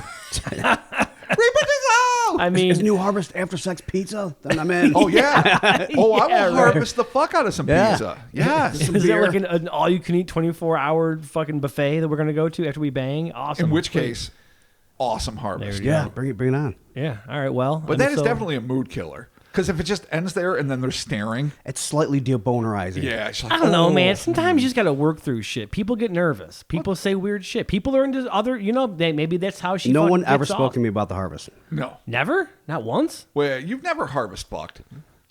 what you sow. I mean, is New Harvest after sex pizza? Then I'm in. Oh yeah. Oh, I Yeah, will right. harvest the fuck out of some Yeah. pizza. Yes. is there like an all-you-can-eat 24-hour fucking buffet that we're gonna go to after we bang? Awesome. In which case, awesome harvest. Yeah, bring it on. Yeah. All right. Well, But that is definitely a mood killer. Because if it just ends there and then they're staring, It's slightly debonerizing. yeah, it's like, I don't know, oh. man. Sometimes you just got to work through shit. People get nervous. People say weird shit. People are into other, maybe that's how she. No fucking one ever gets spoke off. to me about the harvest. No. Never, not once. Well, you've never harvest fucked.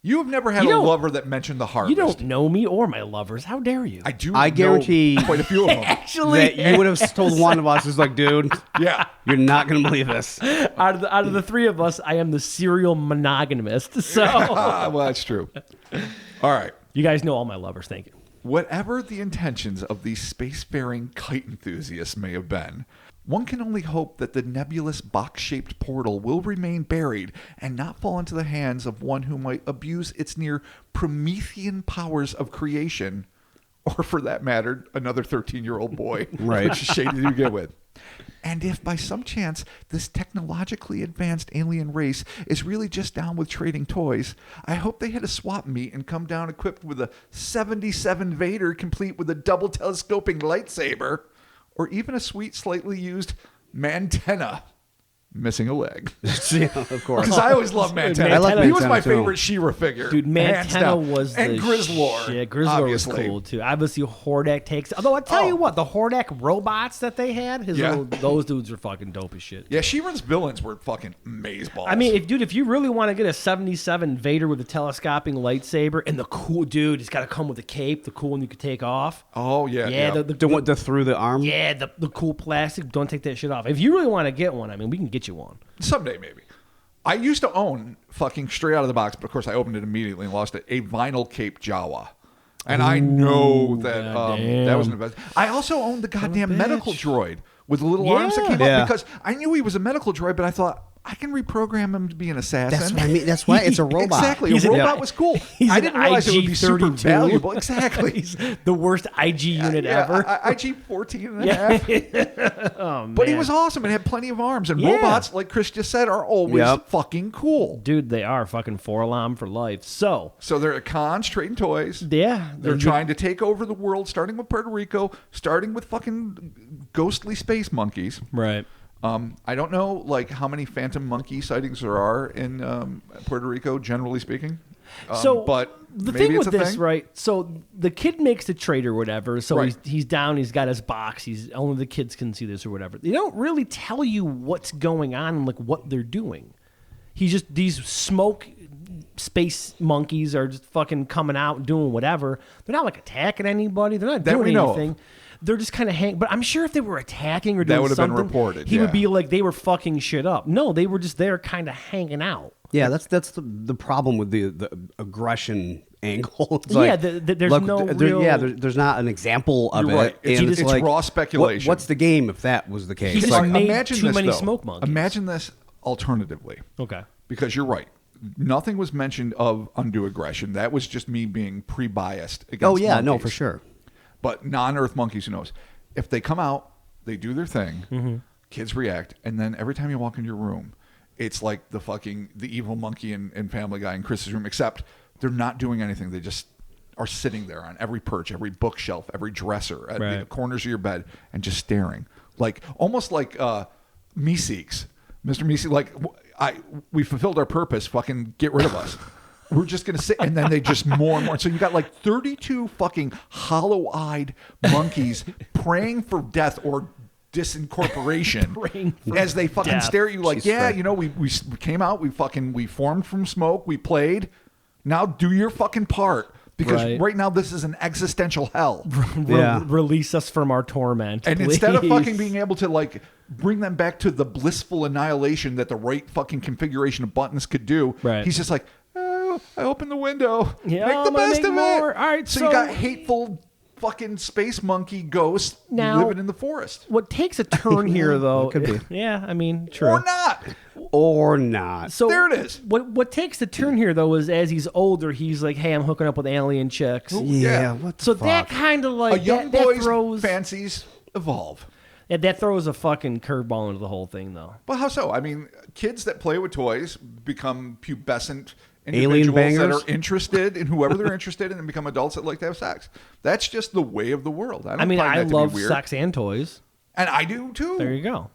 You have never had You a don't- lover that mentioned the harvest. You don't know me or my lovers. How dare you? I do. I know guarantee- quite a few of them. Actually, That you would have told one of us is like, dude, Yeah. you're not gonna believe this. out of the three of us, I am the serial monogamist. So Well, that's true. All right. you guys know all my lovers. Thank you. Whatever the intentions of these spacefaring kite enthusiasts may have been, one can only hope that the nebulous box-shaped portal will remain buried and not fall into the hands of one who might abuse its near Promethean powers of creation, or for that matter, another 13-year-old boy. Right. Which is shady to begin with. And if by some chance this technologically advanced alien race is really just down with trading toys, I hope they hit a swap meet and come down equipped with a 77 Vader complete with a double telescoping lightsaber, or even a sweet, slightly used Mantenna. Missing a leg. Yeah, of course. Because I always loved Mantenna. I like He was Mantenna, my too. favorite She-Ra figure. Dude, hands Mantenna down. was and the Grizzlor. shit. Grizzlor obviously. was cool too. Obviously, Hordak takes. Although I tell Oh. you what, the Hordak robots that they had, Yeah. those dudes are fucking dope as shit. Yeah, She-Ra's villains were fucking amazeballs. I mean, if you really want to get a 77 Vader with a telescoping lightsaber and the cool dude, it's got to come with a cape, the cool one you could take off. oh yeah, Yeah, yeah. The one the through the arm. Yeah, the cool plastic. Don't take that shit off. If you really want to get one, I mean, we can get you one. Someday, maybe. I used to own, fucking straight out of the box, but of course I opened it immediately and lost it, a vinyl cape Jawa. And I know that that was an investment. I also owned the goddamn medical droid with the little arms that came Yeah. up because I knew he was a medical droid, but I thought, I can reprogram him to be an assassin. That's what I mean. That's why it's a robot. Exactly. He's a an robot I- was cool. he's I an didn't realize it would be super IG-32. valuable. Exactly. He's the worst IG unit ever. IG 14 and a half. Oh, But he man. was awesome and had plenty of arms. And Yeah. robots, like Chris just said, are always Yep. fucking cool. Dude, they are fucking Forlam for life. So, So they're at cons trading toys. yeah. They're trying to take over the world, starting with Puerto Rico, starting with fucking ghostly space monkeys. Right. I don't know, like, how many phantom monkey sightings there are in Puerto Rico, generally speaking. But the maybe thing it's with a this, thing. right? So the kid makes the trade or whatever. So Right. he's down. He's got his box. He's only the kids can see this or whatever. They don't really tell you what's going on and like what they're doing. He's just these smoke space monkeys are just fucking coming out and doing whatever. They're not like attacking anybody. They're not That we doing know of. anything. They're just kind of hang. But I'm sure if they were attacking or That doing would have been something, reported, he yeah. would be like they were fucking shit up. No, they were just there, kind of hanging out. Yeah, that's the problem with the aggression angle. It's Yeah, there's no real- yeah, there's not an example of You're it. right. It's- and it's like, raw speculation. What's the game if that was the case? He just Like, made imagine too this, many though. smoke monkeys. Imagine this alternatively. Okay. Because you're right. Nothing was mentioned of undue aggression. That was just me being pre-biased against Oh yeah, no, monkeys. for sure. But non-Earth monkeys, who knows? If they come out, they do their thing, kids react, and then every time you walk into your room, it's like the evil monkey in Family Guy in Chris's room, except they're not doing anything. They just are sitting there on every perch, every bookshelf, every dresser, at the Right. corners of your bed, and just staring. Like, almost like Meeseeks. Mr. Meeseeks, like, we fulfilled our purpose, fucking get rid of us. We're just going to sit, and then they just more and more. So you got like 32 fucking hollow-eyed monkeys praying for death or disincorporation Praying for as they fucking death. stare at you like, Jesus yeah, Christ. you know, we came out, we formed from smoke, we played. Now do your fucking part. Because right now this is an existential hell. Yeah. Release us from our torment. And please. instead of fucking being able to like bring them back to the blissful annihilation that the right fucking configuration of buttons could do, Right. he's just like, oh, I opened the window. Yeah, make I'm the gonna best make of more. it. All right, so so- you got hateful fucking space monkey ghosts Now- living in the forest. What takes a turn here, though? could be. Yeah, I mean, true. Or not. Or not. So There it is. What takes the turn here, though, is as he's older, he's like, "Hey, I'm hooking up with alien chicks." yeah, yeah. What the So fuck? that kind of A like young that boy's throws. fancies evolve. That throws a fucking curveball into the whole thing, though. Well, how so? I mean, kids that play with toys become pubescent Alien individuals bangers? that are interested in whoever they're interested in and become adults that like to have sex. That's just the way of the world. I mean, find I that to love be weird. sex and toys. And I do too. There you go.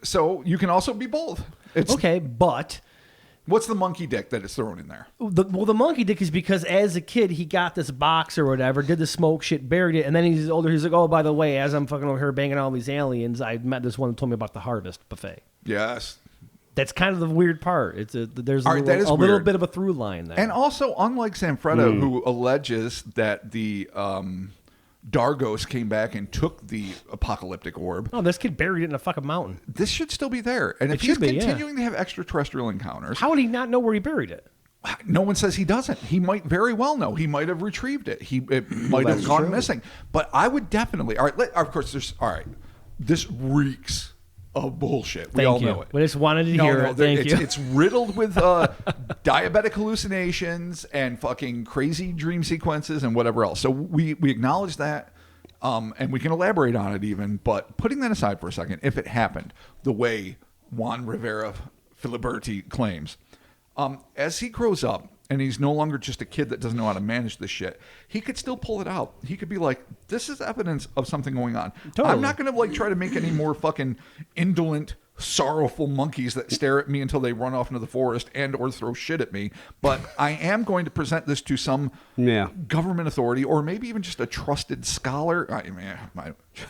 So you can also be both. Okay, but What's the monkey dick that is thrown in there? the monkey dick is because as a kid he got this box or whatever, did the smoke shit, buried it, and then he's older. He's like, oh, by the way, as I'm fucking over here banging all these aliens, I met this one that told me about the harvest buffet. Yes. That's kind of the weird part. There's All right, that is a little weird. bit of a through line there. And also, unlike Sanfredo, who alleges that the Dargos came back and took the apocalyptic orb, oh, this kid buried it in a fucking mountain. this should still be there. And if It he's should be, yeah. continuing to have extraterrestrial encounters, How would he not know where he buried it? no one says he doesn't. He might very well know. He might have retrieved it. It might have that's gone true. missing. But I would definitely. All right. Of course, this reeks of bullshit. We Thank all you. know it. We just wanted to hear it. Thank you. It's riddled with diabetic hallucinations and fucking crazy dream sequences and whatever else. So we acknowledge that. And we can elaborate on it even, but putting that aside for a second, if it happened the way Juan Rivera Filiberti claims, as he grows up and he's no longer just a kid that doesn't know how to manage this shit, he could still pull it out. He could be like, this is evidence of something going on. Totally. I'm not going to like try to make any more fucking indolent, sorrowful monkeys that stare at me until they run off into the forest and or throw shit at me, but I am going to present this to some government authority or maybe even just a trusted scholar. I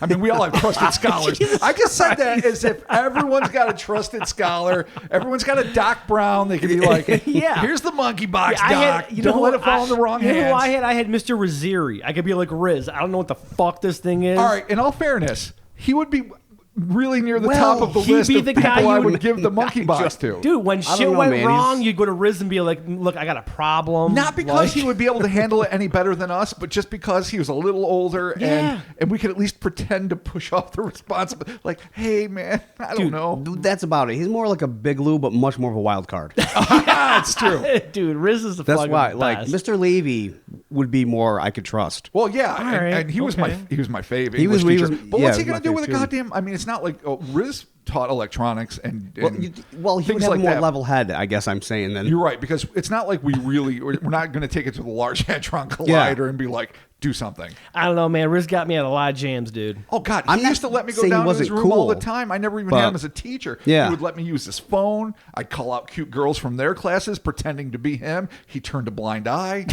mean, we all have trusted scholars. I just said that as if everyone's got a trusted scholar. Everyone's got a Doc Brown. They can be like, Yeah. here's the monkey box, Yeah, Doc. Don't let it fall in the wrong you know hands. who I had Mr. Riziri. I could be like, Riz, I don't know what the fuck this thing is. All right, in all fairness, he would be really near the Well, top of the he'd list be of the people guy I you would would- give the monkey box to. Dude, when don't shit know, went man. wrong, you'd go to Riz and be like, look, I got a problem. Not because Like- he would be able to handle it any better than us, but just because he was a little older Yeah. and we could at least pretend to push off the responsibility. Like, hey, man, I don't know. That's about it. He's more like a Big Lou, but much more of a wild card. It's true. Dude, Riz is the That's fucking why, best. like, Mr. Levy would be more I could trust. Well, yeah, and, right, and he was okay. my favorite He was- English he teacher. was- But yeah, what's he he was going to my do with a favorite, too. goddamn? I mean, it's not like Riz taught electronics and Well, he would things have like a more that. level head, I guess I'm saying. Then You're right, because it's not like we're not going to take it to the Large Hadron Collider Yeah. and be like, do something. I don't know, man. Riz got me out of a lot of jams, dude. Oh God, I'm he not used to let me go saying he down to his wasn't room all the cool, time. I never even but- had him as a teacher. Yeah. He would let me use his phone. I'd call out cute girls from their classes pretending to be him. He turned a blind eye.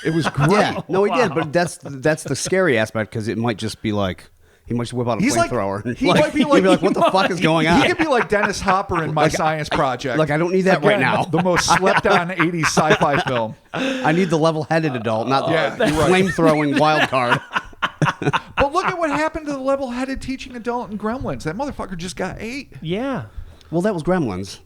It was great. yeah, no, he did. But that's the scary aspect because it might just be like he might just whip out a He's like- flamethrower. he might be he'd like- what the fuck is going on? He could be like Dennis Hopper in My Science Project. Like, I don't need that right now. The most slept-on 80s sci-fi film. I need the level-headed adult, not the Yeah, you're right. flame-throwing wild card. But look at what happened to the level-headed teaching adult in Gremlins. That motherfucker just got 8. Yeah. Well, that was Gremlins.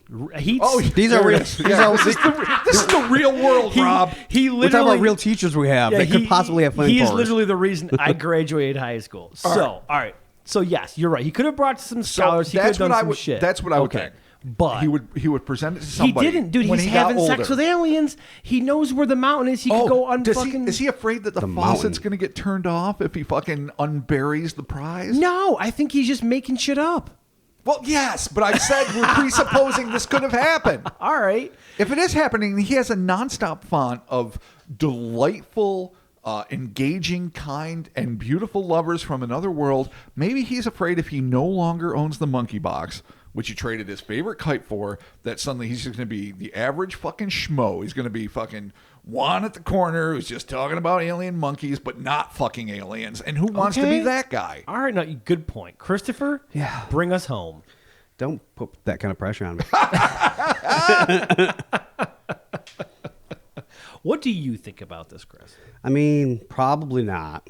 These are there real. it is. Yeah, this is the real world, Rob. He We're literally talking about real teachers we have that could possibly have flamethrowers. He is literally the reason I graduated high school. All right. So yes, you're right. He could have brought some scholars. He could have done some shit. That's what I would Okay. think. But he would present it to he somebody. didn't, dude. when He's he got having sex older. with aliens. He knows where the mountain is. He could go on does fucking. is he afraid that the mountain. faucet's going to get turned off if he fucking unburies the prize? No, I think he's just making shit up. Well, yes, but I said we're presupposing this could have happened. All right. If it is happening, he has a nonstop font of delightful, engaging, kind, and beautiful lovers from another world. Maybe he's afraid if he no longer owns the monkey box, which he traded his favorite kite for, that suddenly he's just going to be the average fucking schmo. He's going to be fucking Juan at the corner who's just talking about alien monkeys, but not fucking aliens. And who wants to be Okay. that guy? All right. No, good point, Christopher. Yeah. Bring us home. Don't put that kind of pressure on me. What do you think about this, Chris? I mean, probably not.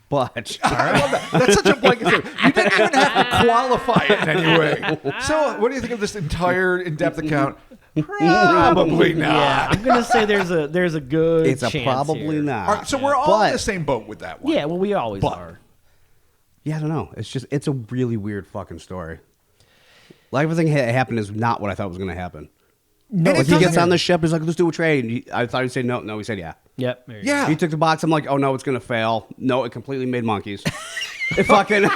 But I love that. That's such a blanket statement. You didn't even have to qualify it in any way. So, what do you think of this entire in-depth account? Probably not. Yeah, I'm gonna say there's a good. it's a chance probably here. not. All right, so we're all in But- the same boat with that one. Yeah, well, we always But- are. Yeah, I don't know. It's a really weird fucking story. Like everything that happened is not what I thought was going to happen. No, Like he gets on the ship, he's like, let's do a trade. And I thought he'd say no. No, he said yeah. Yep. There you Yeah. He took the box. I'm like, oh no, it's gonna fail. No, it completely made monkeys. It fucking.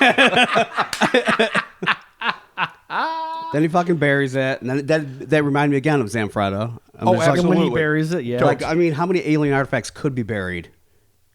Then he fucking buries it, and then that reminded me again of Zanfretta. Oh, go. And when he absolutely. buries it, yeah. Like, I mean, how many alien artifacts could be buried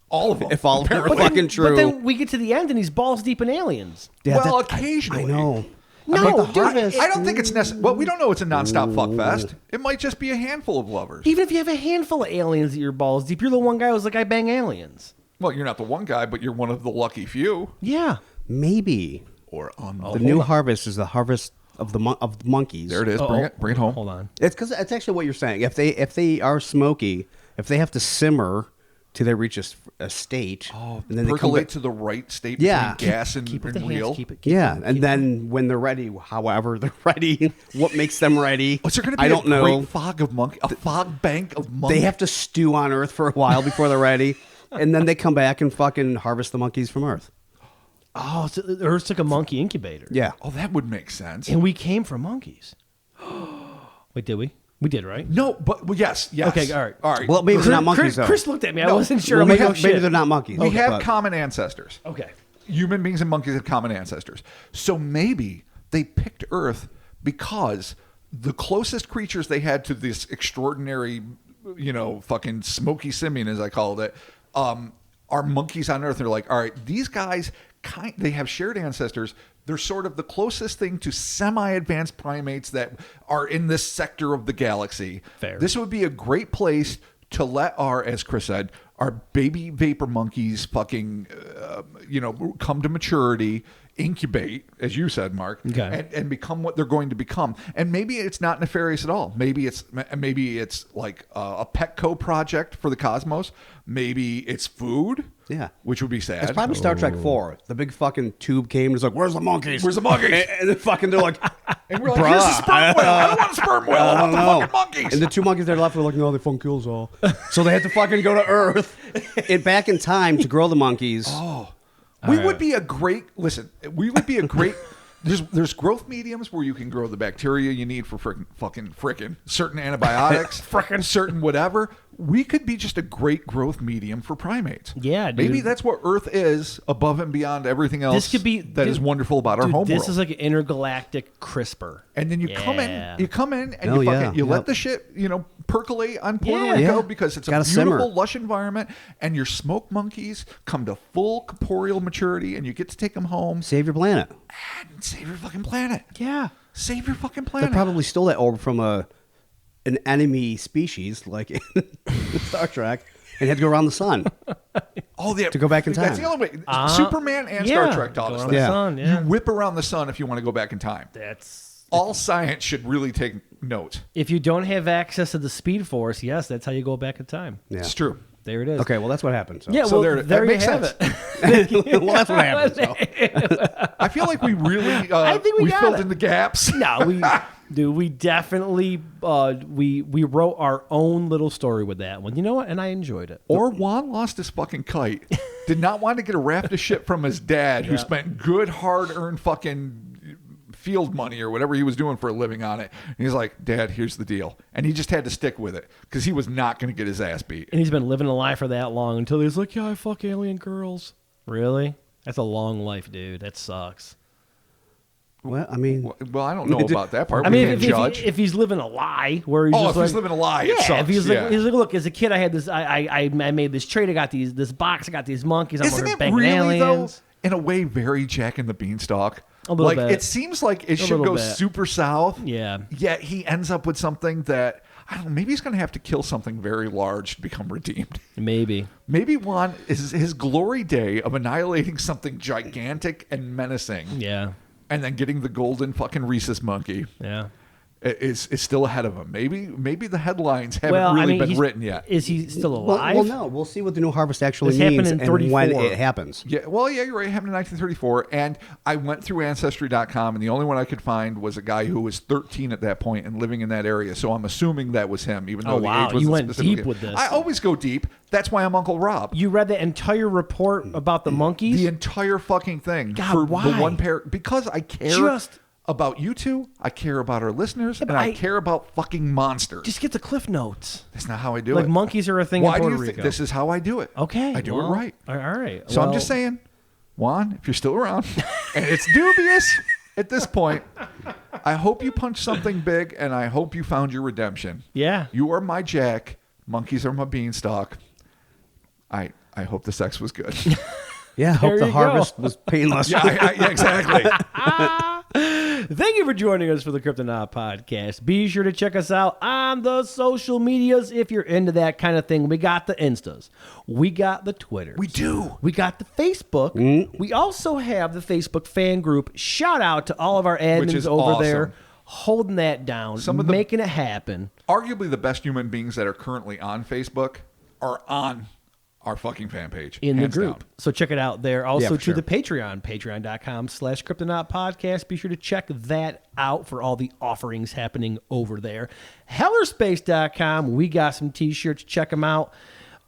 All of them. if all of them were But then- fucking true? But then we get to the end and he's balls deep in aliens. Yeah, well, that- occasionally. I know. No, Like the dude, harvest. I don't think it's necessary. Well, we don't know it's a nonstop fuck fest. It might just be a handful of lovers. Even if you have a handful of aliens at your balls deep, you're the one guy who's like, I bang aliens. Well, you're not the one guy, but you're one of the lucky few. Yeah. Maybe Or the new harvest is the harvest of the monkeys. There it is. Bring it home. Hold on. It's because it's actually what you're saying. If they are smoky, if they have to simmer till they reach a state, and then they come Percolate back, to the right state Yeah. between gas and, Keep it with and the hands. real. Keep it. yeah, and then when they're ready, however they're ready, what makes them ready? Is there going to be I don't a know. great fog of monkey, a fog bank of monkeys? They have to stew on Earth for a while before they're ready, and then they come back and fucking harvest the monkeys from Earth. Oh, so Earth's like a monkey incubator. Yeah. Oh, that would make sense. And we came from monkeys. Wait, did we? We did, right? No, but well, yes. Okay, all right. Well, maybe they're not monkeys Chris, though. Chris looked at me. I No. wasn't sure. Well, I'm like, maybe, oh, shit. they're not monkeys. we have but- common ancestors. Okay. Human beings and monkeys have common ancestors. So maybe they picked Earth because the closest creatures they had to this extraordinary, fucking smoky simian, as I called it, are monkeys on Earth. They're like, all right, these guys, they have shared ancestors. They're sort of the closest thing to semi-advanced primates that are in this sector of the galaxy. Fair. This would be a great place to let our, as Chris said, our baby vapor monkeys fucking, come to maturity, incubate, as you said, Mark, Okay. and become what they're going to become. And maybe it's not nefarious at all. Maybe it's like a Petco project for the cosmos. Maybe it's food. Yeah. Which would be sad. It's probably Star Trek 4. The big fucking tube came and was like, "Where's the monkeys? Where's the monkeys?" And then fucking they're like, And we're like, here's a sperm whale. I don't want a sperm whale. I want the fucking monkeys. And the two monkeys that are left were like, no, they fucking kills all. So they had to fucking go to Earth and back in time to grow the monkeys. We would be a great there's growth mediums where you can grow the bacteria you need for frickin' certain antibiotics, certain whatever. We could be just a great growth medium for primates. Yeah, dude. Maybe that's what Earth is above and beyond everything else. This could be that is wonderful about our dude, home This world. is like an intergalactic CRISPR. And then you come in and Oh, you yeah. let Yep. the shit, percolate on Puerto Yeah. Rico Yeah. because it's a Gotta beautiful, simmer. lush environment, and your smoke monkeys come to full corporeal maturity, and you get to take them home Save your planet. and save your fucking planet. Yeah. Save your fucking They planet. probably stole that orb from an enemy species, like in Star Trek, and had to go around the sun. to go back in That's time. the only way. Superman and Star Trek taught Go us around that. the Yeah. sun, yeah. You whip around the sun if you want to go back in time. That's All science should really take note. if you don't have access to the Speed Force. Yes, that's how you go back in time. Yeah. It's true. There it is. Okay, well, that's what happened. So. Yeah. So Well, that you makes have sense. it. well, that's what happened. So. I feel like we really I think we got filled it. in the gaps. No, we definitely we wrote our own little story with that one. You know what? And I enjoyed it. Or Juan lost his fucking kite. Did not want to get a raft of shit from his dad, who spent good, hard-earned fucking field money or whatever he was doing for a living on it. And he's like, Dad, here's the deal. And he just had to stick with it because he was not going to get his ass beat. And he's been living a life for that long until he's like, yeah, I fuck alien girls. Really? That's a long life, dude. That sucks. Well, I mean, Well, I don't know about that part. I We mean, can't if, judge. if he's living a lie, where he's Oh, just if like, he's living a lie, it yeah. sucks, If he's like, yeah. he's like, look, as a kid, I had this, I made this trade. I got this box. I got these monkeys. I'm Isn't over it banging really, aliens. though, in a way, very Jack and the Beanstalk? A little bit. It seems like it should little go bit. super south. Yeah. Yet he ends up with something that, I don't know, maybe he's going to have to kill something very large to become redeemed. Maybe. Maybe Juan is his glory day of annihilating something gigantic and menacing, Yeah. and then getting the golden fucking rhesus monkey Yeah. is still ahead of him. Maybe the headlines haven't really been he's- written yet. Is he still well, alive? no. We'll see what the new harvest actually This happened means in and 34. when it happens. Yeah, well, yeah, you're right. It happened in 1934, and I went through Ancestry.com, and the only one I could find was a guy who was 13 at that point and living in that area. So I'm assuming that was him, even though Oh, the wow. age wasn't You went specifically- deep with this. I always go deep. That's why I'm Uncle Rob. You read the entire report about the monkeys? The entire fucking thing God, for why? the one pair because I care Just about you two. I care about our listeners, and but I care about fucking monsters. Just get the cliff notes. That's not how I do Like it. monkeys are a thing Why in do Puerto you Rico. think this is how I do it? Okay. I do well, it right. All right. So I'm just saying, Juan, if you're still around, and it's dubious at this point, I hope you punched something big, and I hope you found your redemption. Yeah. You are my Jack. Monkeys are my beanstalk. I hope the sex was good. Yeah, I hope There the you harvest go. was painless. yeah, exactly. Thank you for joining us for the Cryptonaut podcast. Be sure to check us out on the social medias if you're into that kind of thing. We got the Instas. We got the Twitters. We do. We got the Facebook. We also have the Facebook fan group. Shout out to all of our Which admins is over awesome. there holding that down, Some of the- making it happen. Arguably the best human beings that are currently on Facebook are on our fucking fan page. In the hands group. down. So check it out there. Also for to sure. the Patreon, patreon.com/Cryptonaut podcast. Be sure to check that out for all the offerings happening over there. Hellerspace.com. We got some t-shirts. Check them out.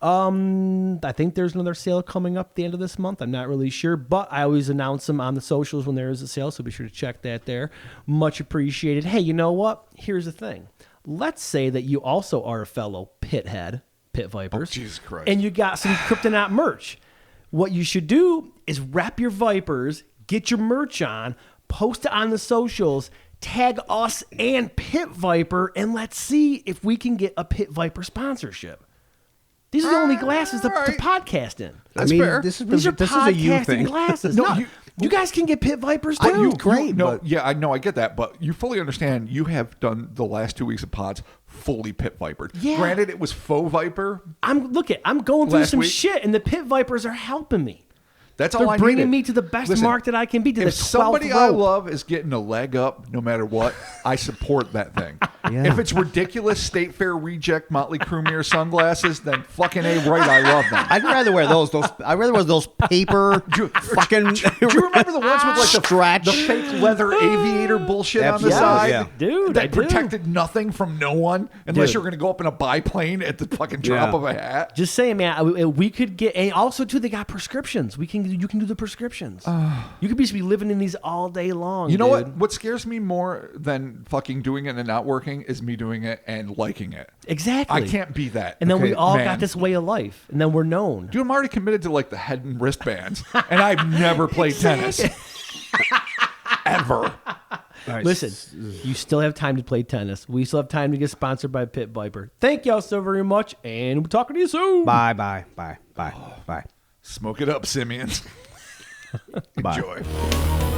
I think there's another sale coming up at the end of this month. I'm not really sure, but I always announce them on the socials when there is a sale, so be sure to check that there. Much appreciated. Hey, you know what? Here's the thing. Let's say that you also are a fellow pithead, pit vipers. Oh, Jesus Christ. And you got some Cryptonaut merch. What you should do is wrap your vipers, get your merch on, post it on the socials, tag us and Pit Viper, and let's see if we can get a Pit Viper sponsorship. These are the only glasses to podcast in. That's I mean, fair. this is These are this is a you podcasting thing. glasses. No, No, you guys can get Pit Vipers too. I know, I get that, but you fully understand. You have done the last 2 weeks of pods fully pit vipered. Yeah. Granted, it was faux viper. I'm going through Last some week? shit, and the Pit Vipers are helping me. That's all They're I bringing needed. me to the best Listen, mark that I can be, to the if 12th somebody I rope. love is getting a leg up, no matter what, I support that thing. Yeah. If it's ridiculous State Fair reject Motley Crue mirror sunglasses, then fucking A right, I love them. I'd rather wear those. I'd rather wear those paper fucking. Do you remember the ones with like Stretch. the fake leather aviator bullshit on the Absolutely, side? yeah. Dude, that I do. protected nothing from no one unless Dude. you're going to go up in a biplane at the fucking drop Yeah. of a hat. Just saying, man, we could get, and also too, they got prescriptions. You can do the prescriptions. You could be living in these all day long. You know dude. what? What scares me more than fucking doing it and not working is me doing it and liking it. Exactly. I can't be that. And then we Okay, all man. got this way of life, and then we're known. Dude, I'm already committed to like the head and wristbands, and I've never played tennis. Ever. Listen, you still have time to play tennis. We still have time to get sponsored by Pit Viper. Thank y'all so very much, and we're talking to you soon. Bye. Smoke it up, Simeons. Bye. Enjoy.